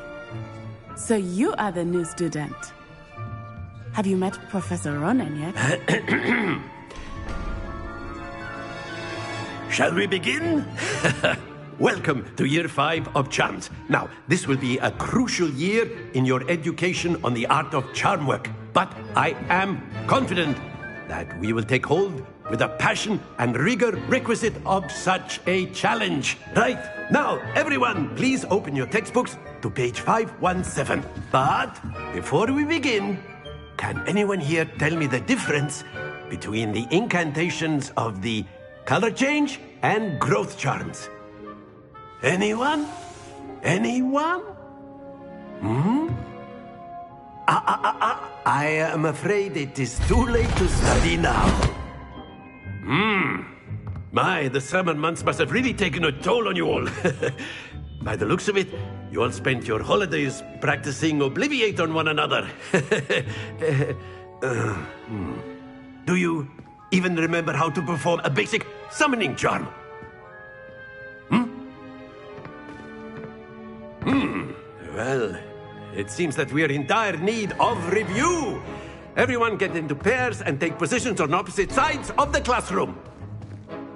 So you are the new student. Have you met Professor Ronan yet? Shall we begin? Welcome to Year 5 of Charms. Now, this will be a crucial year in your education on the art of charm work. But I am confident that we will take hold with the passion and rigor requisite of such a challenge. Right, now, everyone, please open your textbooks to page 517. But before we begin, can anyone here tell me the difference between the incantations of the color change and growth charms? Anyone? Anyone? I am afraid it is too late to study now. My, the summer months must have really taken a toll on you all. By the looks of it, you all spent your holidays practicing Obliviate on one another. Do you even remember how to perform a basic summoning charm? Well, it seems that we are in dire need of review. Everyone get into pairs and take positions on opposite sides of the classroom.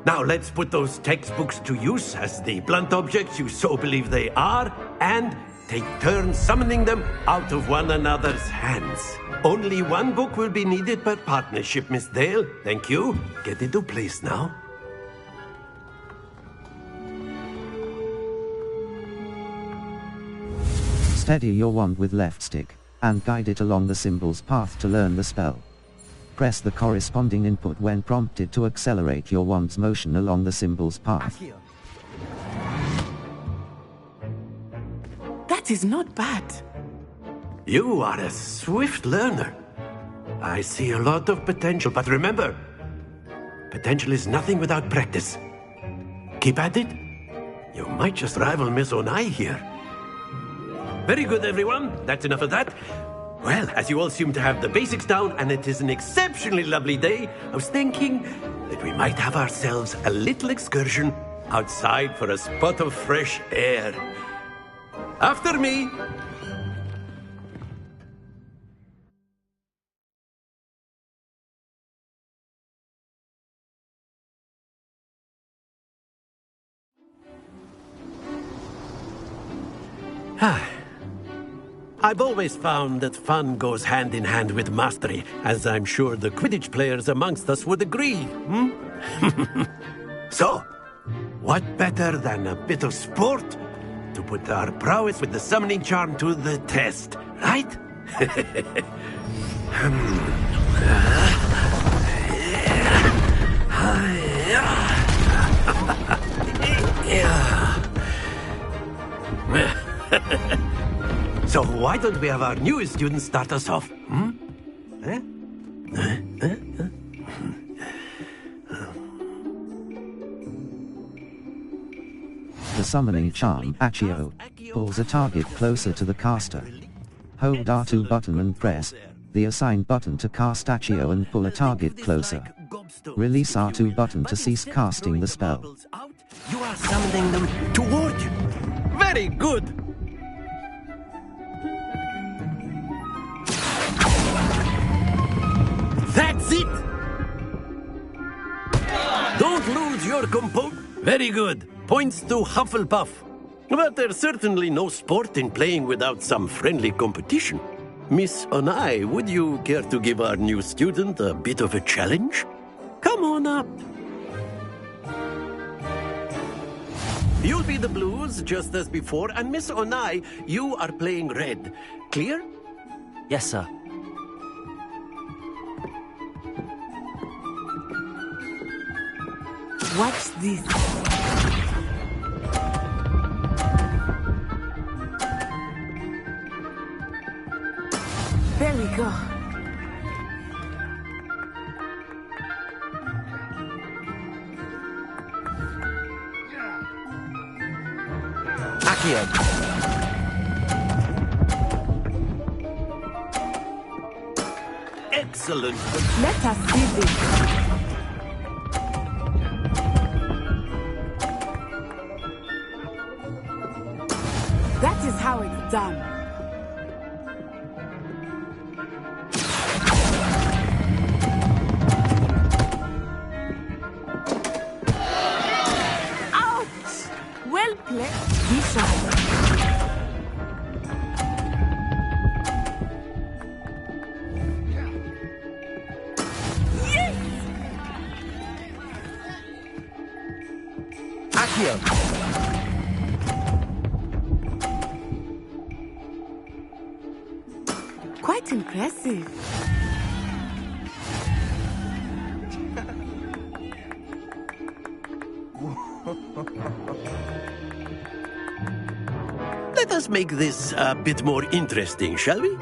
Now let's put those textbooks to use as the blunt objects you so believe they are, and take turns summoning them out of one another's hands. Only one book will be needed per partnership, Miss Dale. Thank you. Get into place now. Steady your wand with left stick, and guide it along the symbol's path to learn the spell. Press the corresponding input when prompted to accelerate your wand's motion along the symbol's path. That is not bad. You are a swift learner. I see a lot of potential, but remember, potential is nothing without practice. Keep at it. You might just rival Miss Onai here. Very good, everyone. That's enough of that. Well, as you all seem to have the basics down, and it is an exceptionally lovely day, I was thinking that we might have ourselves a little excursion outside for a spot of fresh air. After me! I've always found that fun goes hand in hand with mastery, as I'm sure the Quidditch players amongst us would agree, So, what better than a bit of sport to put our prowess with the summoning charm to the test, right? So why don't we have our newest student start us off? The summoning charm, Accio, pulls a target closer to the caster. Hold R2 button and press the assigned button to cast Accio and pull a target closer. Release R2 button to cease casting the spell. You are summoning them toward you. Very good. your compo. Very good. Points to Hufflepuff. But there's certainly no sport in playing without some friendly competition. Miss Onai, would you care to give our new student a bit of a challenge? Come on up. You'll be the blues, just as before, and Miss Onai, you are playing red. Clear? Yes, sir. Watch this. There we go. Accio. Excellent. Let us see this. That is how it's done. Ouch! Well played. Be sharp. Yes! Accio. Quite impressive. Let us make this a bit more interesting, shall we?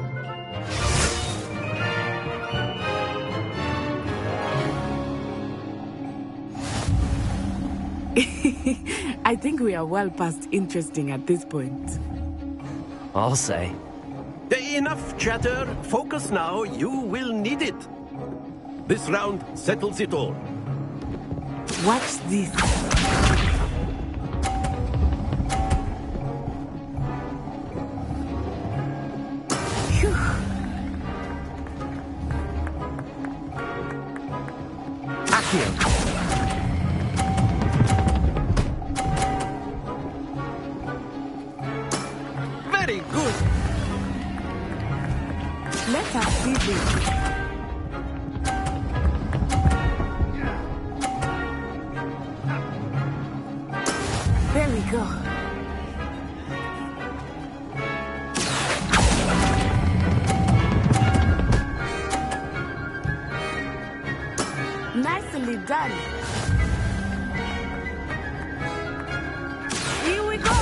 I think we are well past interesting at this point. I'll say. Enough chatter. Focus now. You will need it. This round settles it all. Watch this. Phew. Accio. Very good. Let us see this. There we go. Nicely done. Here we go.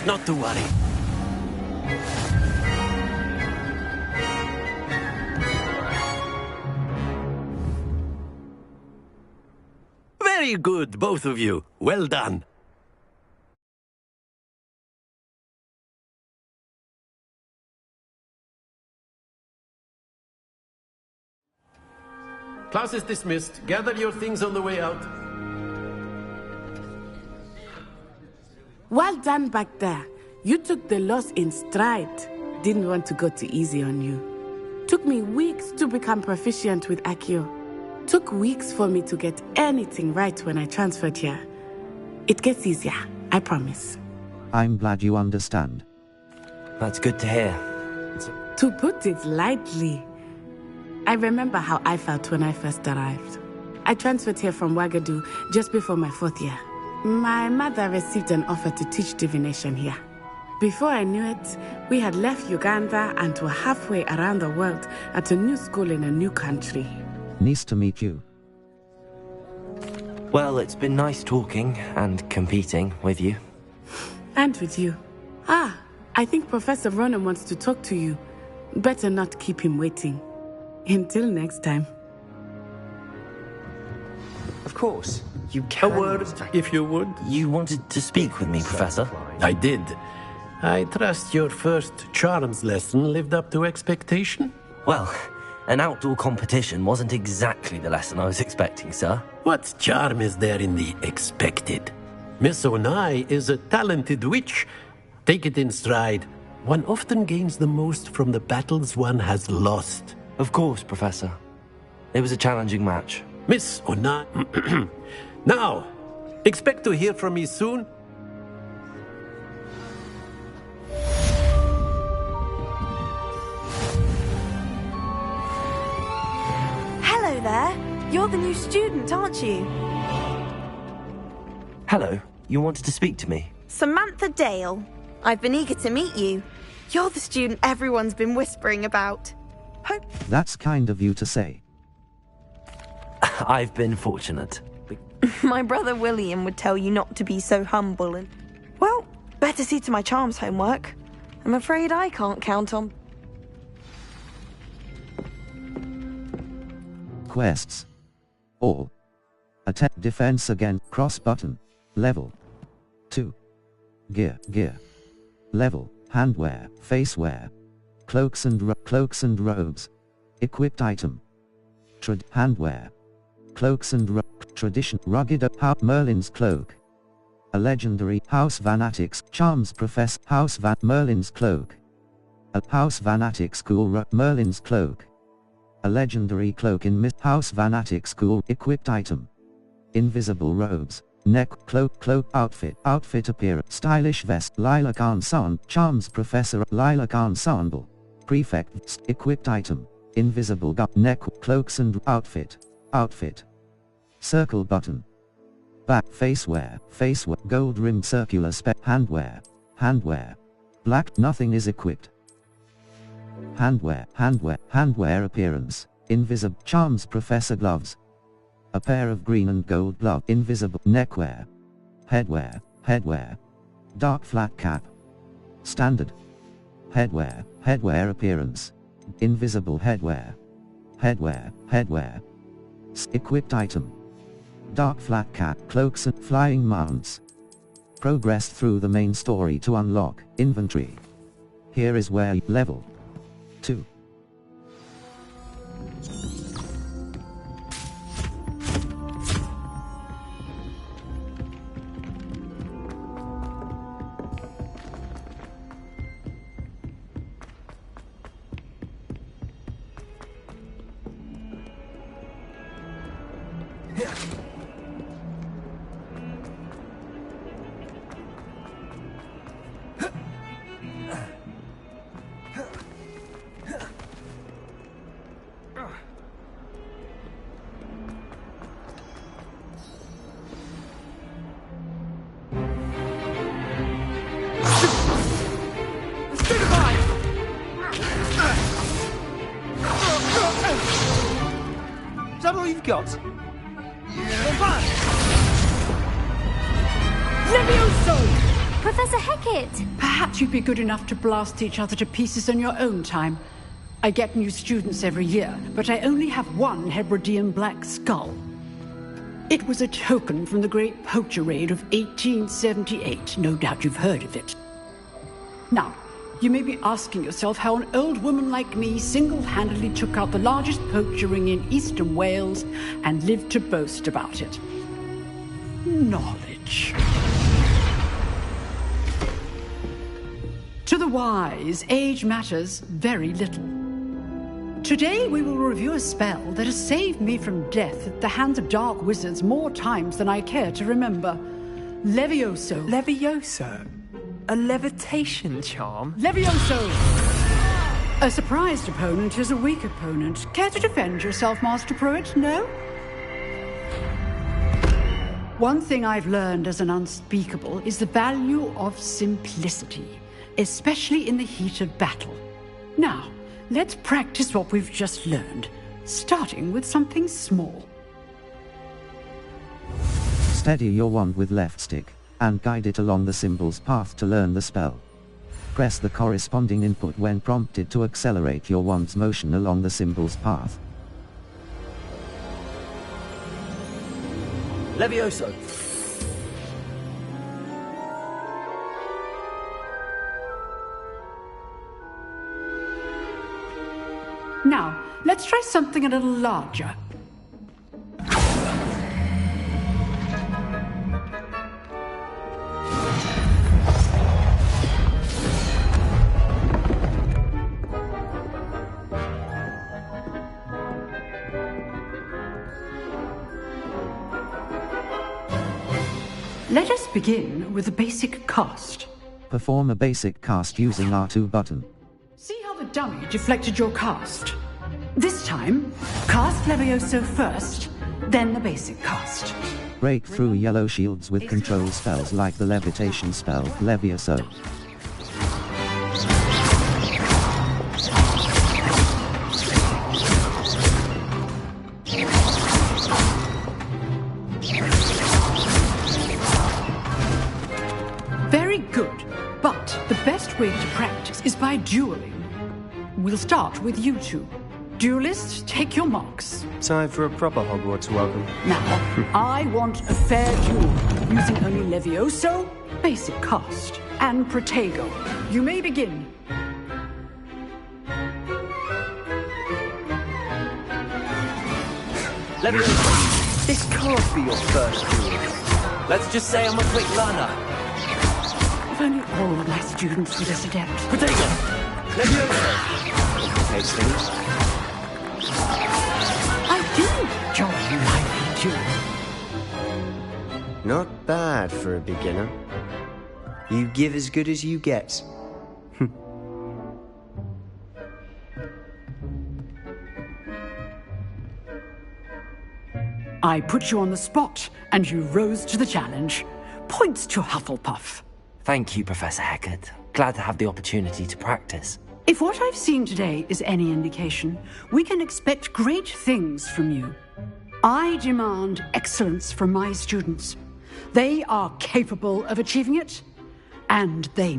Not to worry. Very good, both of you. Well done. Class is dismissed. Gather your things on the way out. Well done back there. You took the loss in stride. Didn't want to go too easy on you. Took me weeks to become proficient with Accio. Took weeks for me to get anything right when I transferred here. It gets easier, I promise. I'm glad you understand. That's good to hear. To put it lightly, I remember how I felt when I first arrived. I transferred here from Wagadu just before my 4th year. My mother received an offer to teach divination here. Before I knew it, we had left Uganda and were halfway around the world at a new school in a new country. Nice to meet you. Well, it's been nice talking and competing with you. And with you. Ah, I think Professor Ronan wants to talk to you. Better not keep him waiting. Until next time. Of course. You can. A word, if you would. You wanted to speak with me, Professor? I did. I trust your first charms lesson lived up to expectation? Well, An outdoor competition wasn't exactly the lesson I was expecting, sir. What charm is there in the expected? Miss Onai is a talented witch. Take it in stride. One often gains the most from the battles one has lost. Of course, Professor. It was a challenging match. Miss Onai... Now, expect to hear from me soon. Hello there. You're the new student, aren't you? Hello. You wanted to speak to me? Samantha Dale. I've been eager to meet you. You're the student everyone's been whispering about. That's kind of you to say. I've been fortunate. My brother William would tell you not to be so humble and... Well, better see to my charms homework. I'm afraid I can't count on... Quests. All. Attack defense again. Cross button. Level. 2. Gear. Level. Handwear. Facewear. Cloaks and robes. Equipped item. Handwear. Cloaks and tradition. Rugged Merlin's cloak. A legendary House Vanatics Charms Professor House Merlin's cloak. A House Vanatic School Merlin's cloak. A legendary cloak in House Vanatic School. Equipped item. Invisible robes. Neck cloak outfit appearance. Stylish vest. Lilac ensemble. Charms Professor Lilac ensemble. Prefect. Equipped item. Invisible neck cloaks and outfit. Circle button. Back facewear. Gold rimmed circular handwear. Black nothing is equipped. Handwear appearance. Invisible Charms Professor gloves. A pair of green and gold glove. Invisible neckwear. Headwear. Dark flat cap. Standard. Headwear appearance. Invisible headwear. Equipped item. Dark flat cap. Cloaks and flying mounts. Progress through the main story to unlock inventory. Here is where level 2. Is that all you've got? Levioso! Professor Hecat! Perhaps you'd be good enough to blast each other to pieces on your own time. I get new students every year, but I only have one Hebridean black skull. It was a token from the Great Poacher Raid of 1878. No doubt you've heard of it. Now, you may be asking yourself how an old woman like me single-handedly took out the largest poacher ring in eastern Wales and lived to boast about it. Knowledge. To the wise, age matters very little. Today we will review a spell that has saved me from death at the hands of dark wizards more times than I care to remember. Levioso. Levioso? A levitation charm? Levioso! A surprised opponent is a weak opponent. Care to defend yourself, Master Pruitt? No? One thing I've learned as an unspeakable is the value of simplicity, especially in the heat of battle. Now, let's practice what we've just learned, starting with something small. Steady your wand with left stick, and guide it along the symbol's path to learn the spell. Press the corresponding input when prompted to accelerate your wand's motion along the symbol's path. Levioso! Now, let's Let's try something a little larger. Let us begin with a basic cast. Perform a basic cast using R2 button. See how the dummy deflected your cast? This time, cast Levioso first, then the basic cast. Break through yellow shields with control spells like the levitation spell, Levioso. Very good, but the best way to practice is by dueling. We'll start with you two. Duelists, take your marks. Time for a proper Hogwarts welcome. Now, I want a fair duel, using only Levioso, basic cast, and Protego. You may begin. Levioso, this can't be your first duel. Let's just say I'm a quick learner. If only all of my students were this adept. Protego! Levioso! Complicates things. I do enjoy lively duel. Not bad for a beginner. You give as good as you get. I put you on the spot, and you rose to the challenge. Points to Hufflepuff. Thank you, Professor Hecat. Glad to have the opportunity to practice. If what I've seen today is any indication, we can expect great things from you. I demand excellence from my students. They are capable of achieving it, and they.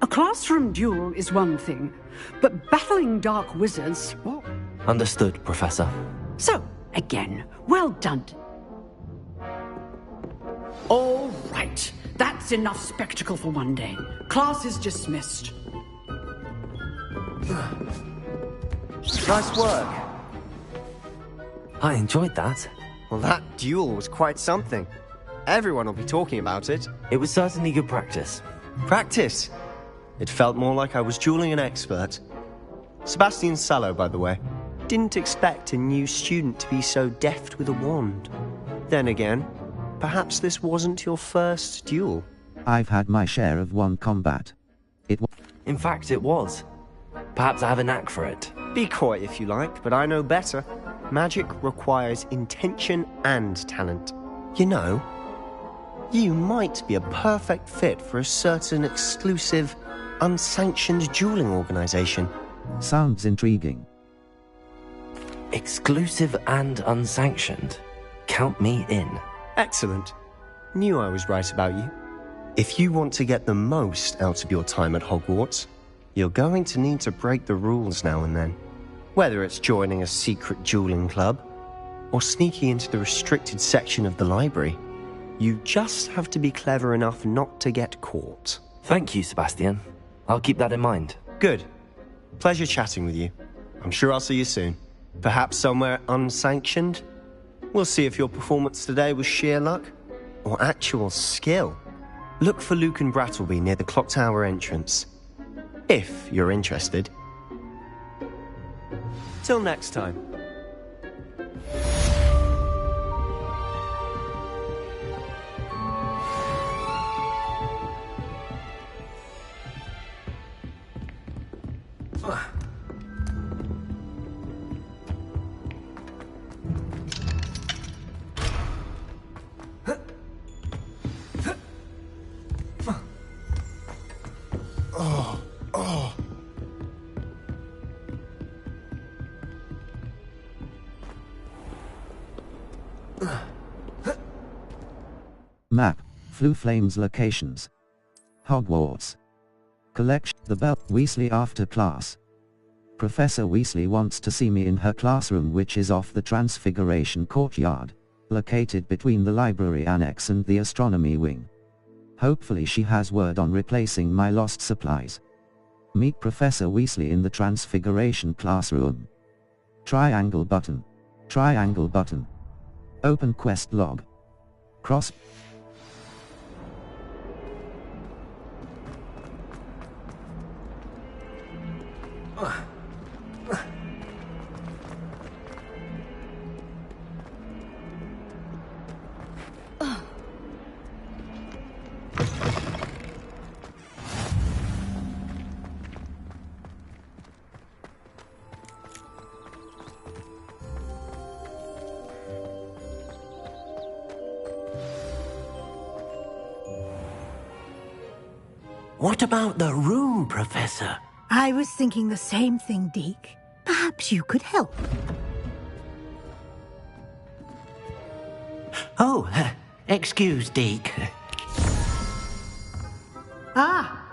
A classroom duel is one thing, but battling dark wizards, well... Understood, Professor. So, again, well done. All right. That's enough spectacle for one day. Class is dismissed. Nice work. I enjoyed that. Well, that duel was quite something. Everyone will be talking about it. It was certainly good practice. Practice? It felt more like I was dueling an expert. Sebastian Sallow, by the way. Didn't expect a new student to be so deft with a wand. Then again, perhaps this wasn't your first duel. I've had my share of wand combat. In fact, it was. Perhaps I have a knack for it. Be coy if you like, but I know better. Magic requires intention and talent. You know, you might be a perfect fit for a certain exclusive, unsanctioned dueling organization. Sounds intriguing. Exclusive and unsanctioned. Count me in. Excellent. Knew I was right about you. If you want to get the most out of your time at Hogwarts, you're going to need to break the rules now and then. Whether it's joining a secret dueling club, or sneaking into the restricted section of the library, you just have to be clever enough not to get caught. Thank you, Sebastian. I'll keep that in mind. Good. Pleasure chatting with you. I'm sure I'll see you soon. Perhaps somewhere unsanctioned? We'll see if your performance today was sheer luck or actual skill. Look for Luke and Brattleby near the clock tower entrance. If you're interested. Till next time. Map. Floo Flames locations. Hogwarts. Collection. The Bell. Weasley after class. Professor Weasley wants to see me in her classroom, which is off the Transfiguration Courtyard, located between the library annex and the astronomy wing. Hopefully she has word on replacing my lost supplies. Meet Professor Weasley in the Transfiguration classroom. Triangle button. Triangle button. Open quest log. Cross. What about the room, Professor? I was thinking the same thing, Deke. Perhaps you could help. Oh, excuse, Deke. Ah,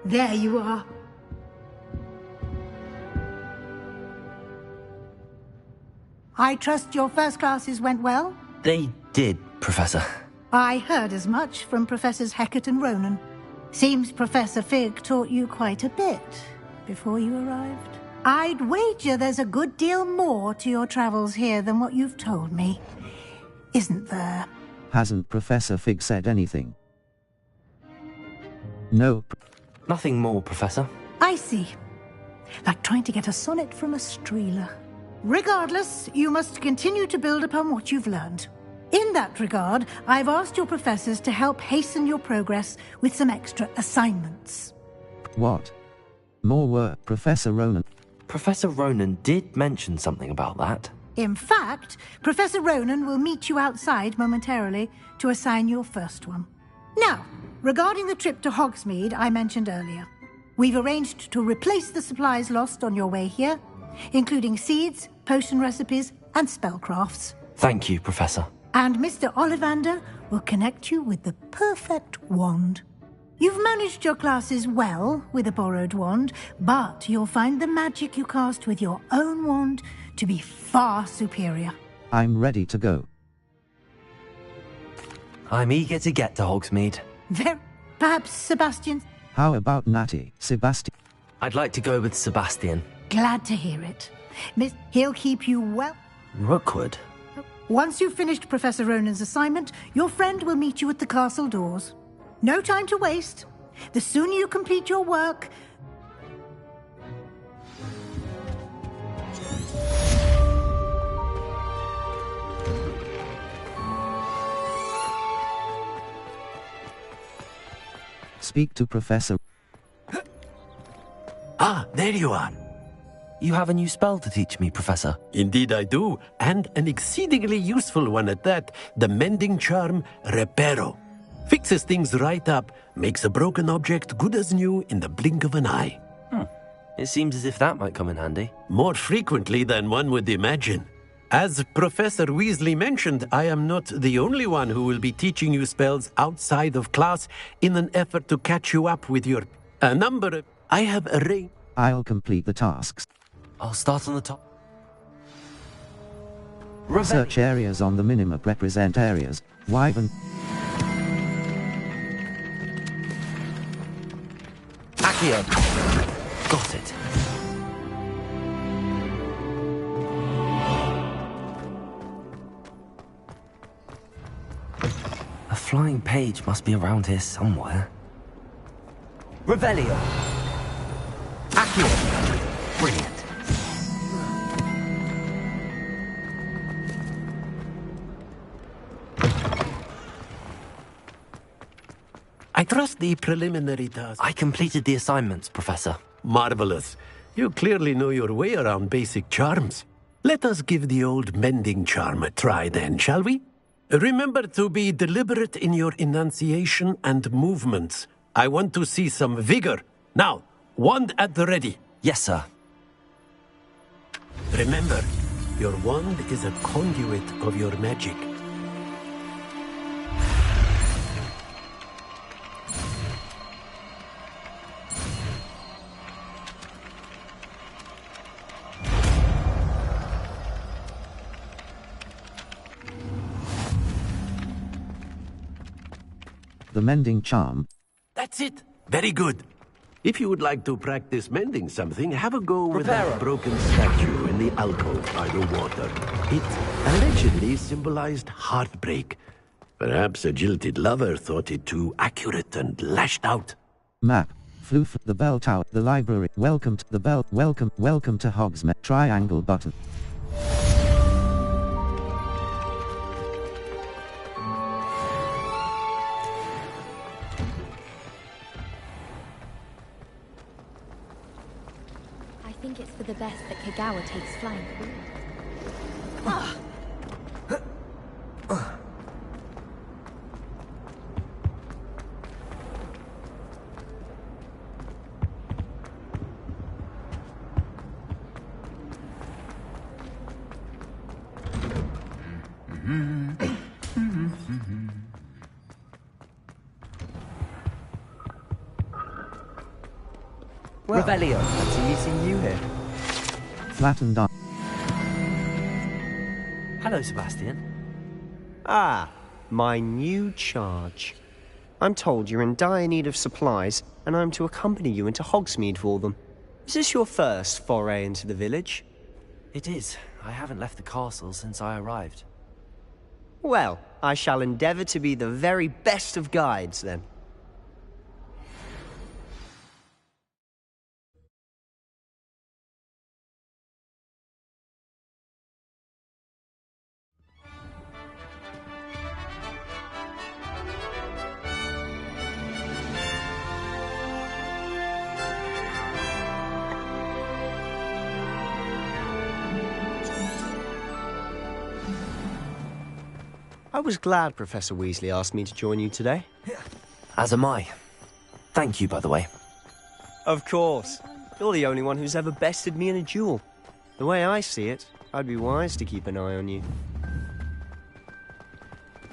there you are. I trust your first classes went well? They did, Professor. I heard as much from Professors Hecat and Ronan. Seems Professor Fig taught you quite a bit before you arrived. I'd wager there's a good deal more to your travels here than what you've told me. Isn't there? Hasn't Professor Fig said anything? No. Nothing more, Professor. I see. Like trying to get a sonnet from a streeler. Regardless, you must continue to build upon what you've learned. In that regard, I've asked your professors to help hasten your progress with some extra assignments. What? More work, Professor Ronan. Professor Ronan did mention something about that. In fact, Professor Ronan will meet you outside momentarily to assign your first one. Now, regarding the trip to Hogsmeade I mentioned earlier, we've arranged to replace the supplies lost on your way here, including seeds, potion recipes, and spellcrafts. Thank you, Professor. And Mr. Ollivander will connect you with the perfect wand. You've managed your classes well with a borrowed wand, but you'll find the magic you cast with your own wand to be far superior. I'm ready to go. I'm eager to get to Hogsmeade. Perhaps Sebastian? How about Natty, Sebastian? I'd like to go with Sebastian. Glad to hear it. He'll keep you well. Rookwood? Once you've finished Professor Ronan's assignment, your friend will meet you at the castle doors. No time to waste. The sooner you complete your work... Speak to Professor... Ah, there you are. You have a new spell to teach me, Professor. Indeed I do, and an exceedingly useful one at that. The mending charm, Reparo. Fixes things right up, makes a broken object good as new in the blink of an eye. It seems as if that might come in handy. More frequently than one would imagine. As Professor Weasley mentioned, I am not the only one who will be teaching you spells outside of class in an effort to catch you up with your number. I have arranged... I'll complete the tasks. I'll start on the top. Search areas on the minimap represent areas. Wyvern. Accio. Got it. A flying page must be around here somewhere. Revelio. Accio. Brilliant. I trust the preliminary task. I completed the assignments, Professor. Marvelous. You clearly know your way around basic charms. Let us give the old mending charm a try then, shall we? Remember to be deliberate in your enunciation and movements. I want to see some vigor. Now, wand at the ready. Yes, sir. Remember, your wand is a conduit of your magic. The mending charm. That's it. Very good. If you would like to practice mending something, have a go with that broken statue in in the alcove by the water. It allegedly symbolized heartbreak. Perhaps a jilted lover thought it too accurate and lashed out. Map. Floof, the bell tower, the library. Welcome to the bell. Welcome to Hogsmeade. Triangle button. I think it's for the best that Kagawa takes flank. Well, Revelio, fancy meeting you here. Flattened up. Hello, Sebastian. Ah, my new charge. I'm told you're in dire need of supplies, and I'm to accompany you into Hogsmeade for them. Is this your first foray into the village? It is. I haven't left the castle since I arrived. Well, I shall endeavour to be the very best of guides, then. I was glad Professor Weasley asked me to join you today. As am I. Thank you, by the way. Of course. You're the only one who's ever bested me in a duel. The way I see it, I'd be wise to keep an eye on you.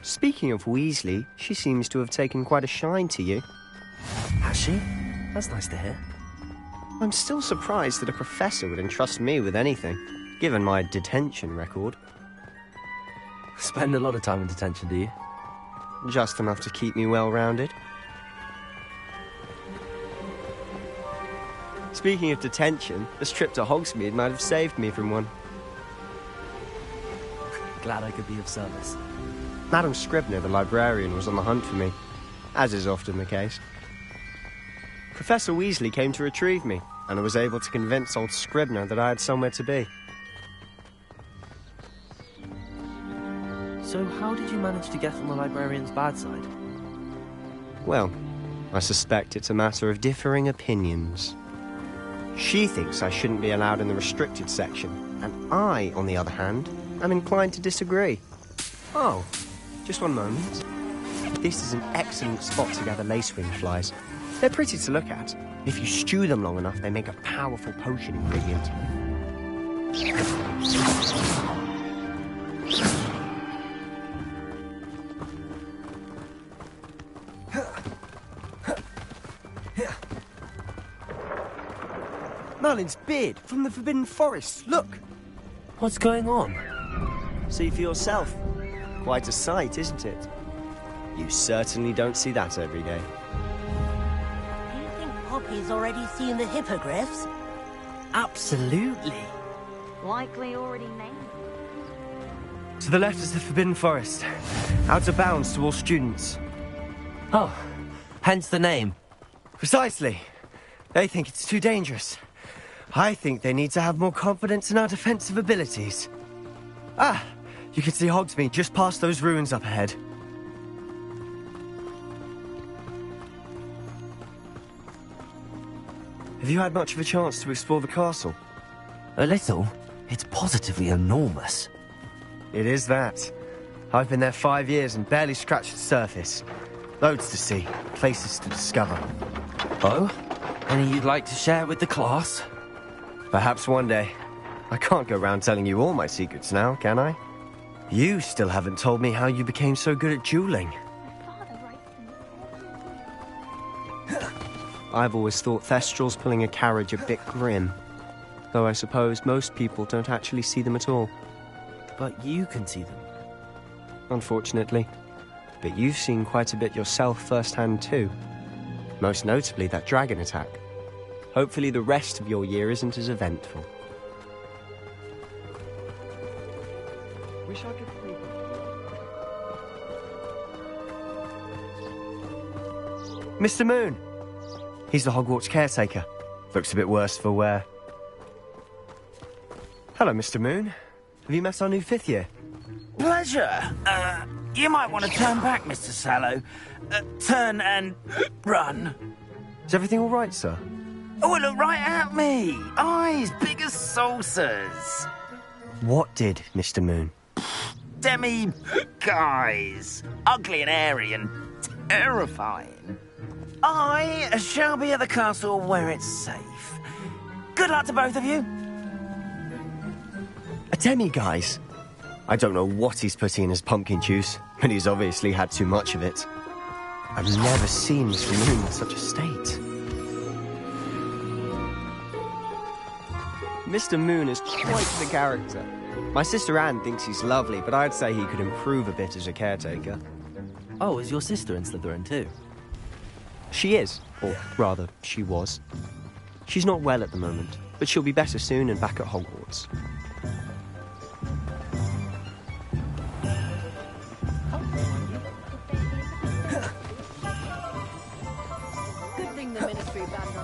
Speaking of Weasley, she seems to have taken quite a shine to you. Has she? That's nice to hear. I'm still surprised that a professor would entrust me with anything, given my detention record. Spend a lot of time in detention, do you? Just enough to keep me well-rounded. Speaking of detention, this trip to Hogsmeade might have saved me from one. Glad I could be of service. Madam Scribner, the librarian, was on the hunt for me, as is often the case. Professor Weasley came to retrieve me, and I was able to convince old Scribner that I had somewhere to be. So how did you manage to get on the librarian's bad side? Well, I suspect it's a matter of differing opinions. She thinks I shouldn't be allowed in the restricted section, and I, on the other hand, am inclined to disagree. Oh, just one moment. This is an excellent spot to gather lacewing flies. They're pretty to look at. If you stew them long enough, they make a powerful potion ingredient. Merlin's beard from the Forbidden Forest. Look! What's going on? See for yourself. Quite a sight, isn't it? You certainly don't see that every day. Do you think Poppy's already seen the hippogriffs? Absolutely. Likely already named. To the left is the Forbidden Forest. Out of bounds to all students. Oh, hence the name. Precisely. They think it's too dangerous. I think they need to have more confidence in our defensive abilities. Ah, you can see Hogsmeade just past those ruins up ahead. Have you had much of a chance to explore the castle? A little. It's positively enormous. It is that. I've been there 5 years and barely scratched the surface. Loads to see, places to discover. Oh? Any you'd like to share with the class? Perhaps one day. I can't go around telling you all my secrets now, can I? You still haven't told me how you became so good at dueling. I've always thought Thestrals pulling a carriage a bit grim. Though I suppose most people don't actually see them at all. But you can see them. Unfortunately. But you've seen quite a bit yourself firsthand too. Most notably that dragon attack. Hopefully the rest of your year isn't as eventful. Wish I could prove it. Mr. Moon! He's the Hogwarts caretaker. Looks a bit worse for wear. Hello, Mr. Moon. Have you met our new 5th year? Pleasure. You might want to turn back, Mr. Sallow. Turn and run. Is everything all right, sir? Oh, look right at me. Eyes big as saucers. What did, Mr. Moon? Demi guys. Ugly and airy and terrifying. I shall be at the castle where it's safe. Good luck to both of you. A demi-guise? I don't know what he's putting in his pumpkin juice, but he's obviously had too much of it. I've never seen Mr. Moon in such a state. Mr. Moon is quite the character. My sister Anne thinks he's lovely, but I'd say he could improve a bit as a caretaker. Oh, is your sister in Slytherin too? She is, or rather, she was. She's not well at the moment, but she'll be better soon and back at Hogwarts.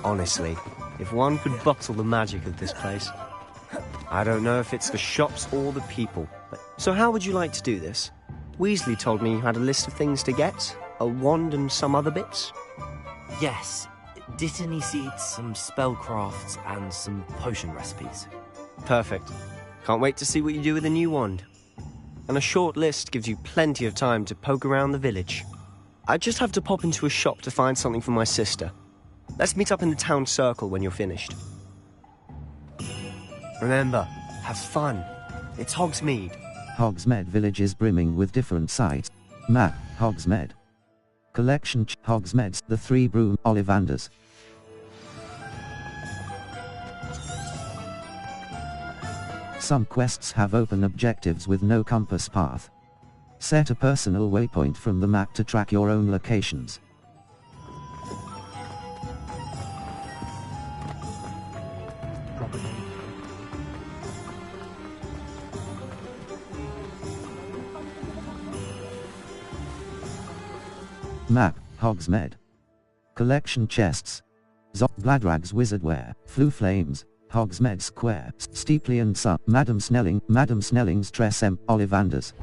Honestly, if one could bottle the magic of this place. I don't know if it's the shops or the people. So how would you like to do this? Weasley told me you had a list of things to get. A wand and some other bits. Yes. Dittany seeds, some spellcrafts, and some potion recipes. Perfect. Can't wait to see what you do with the new wand. And a short list gives you plenty of time to poke around the village. I just have to pop into a shop to find something for my sister. Let's meet up in the town circle when you're finished. Remember, have fun. It's Hogsmeade. Hogsmeade Village is brimming with different sights. Map, Hogsmeade. Collection, Hogsmeade's The Three Broom, Ollivanders. Some quests have open objectives with no compass path. Set a personal waypoint from the map to track your own locations. Map, Hogsmeade. Collection chests. Bladrag's Wizardwear, Floo Flames, Hogsmeade Square, Steepley and Son, Madam Snelling's Tress M, Ollivanders.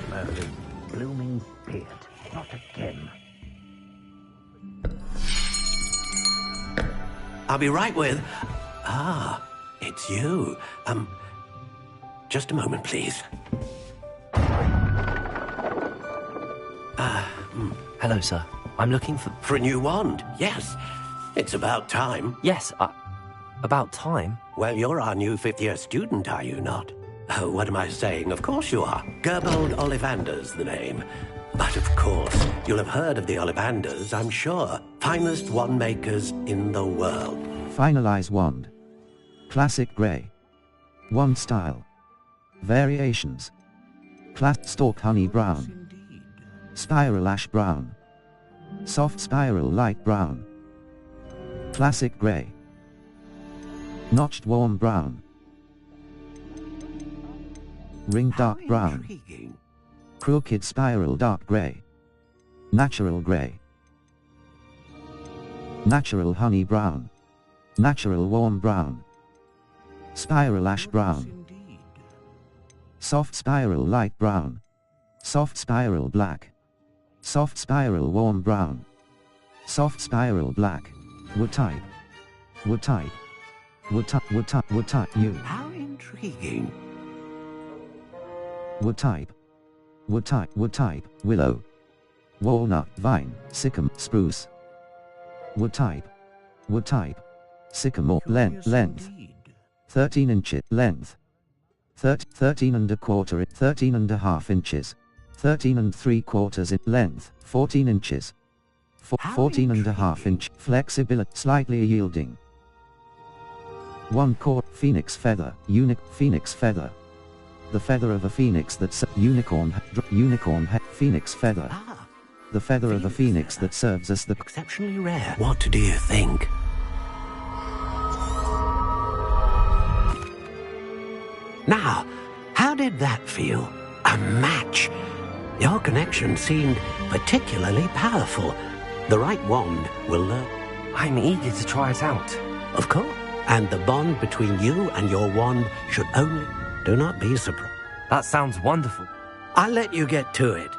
Merlin, blooming beard, not again. I'll be right with... Ah, it's you. Just a moment, please. Hello, sir. I'm looking for... For a new wand, yes. It's about time. Yes, about time? Well, you're our new 5th-year student, are you not? Oh, what am I saying? Of course you are. Gerbold Ollivander's the name. But of course, you'll have heard of the Ollivanders, I'm sure. Finest wand makers in the world. Finalize wand. Classic grey. Wand style. Variations. Stalk honey brown. Spiral ash brown. Soft spiral light brown. Classic grey. Notched warm brown. Ring dark brown. Crooked spiral dark grey. Natural grey. Natural honey brown. Natural warm brown. Spiral ash brown. Soft spiral light brown. Soft spiral black. Soft spiral warm brown. Soft spiral black. Wood type. Wood type. Wood type. Wood type. Wood type. You. How intriguing. Wood type. Wood type. Wood type. Willow. Walnut. Vine. Sycamore. Spruce. Wood type. Wood type. Sycamore. Length. 13 inches. Length. 13 and a quarter. 13 and a half inches. 13 and 3/4 in length. 14 inches. 14 and a half inch. Flexibility. Slightly yielding. 1 core. Phoenix feather. Unique. Phoenix feather. The feather of a phoenix that phoenix feather. The feather of a phoenix that serves as the exceptionally rare. What do you think? Now, how did that feel? A match. Your connection seemed particularly powerful. The right wand will learn. I'm eager to try it out. Of course. And the bond between you and your wand should only... Do not be surprised. That sounds wonderful. I'll let you get to it.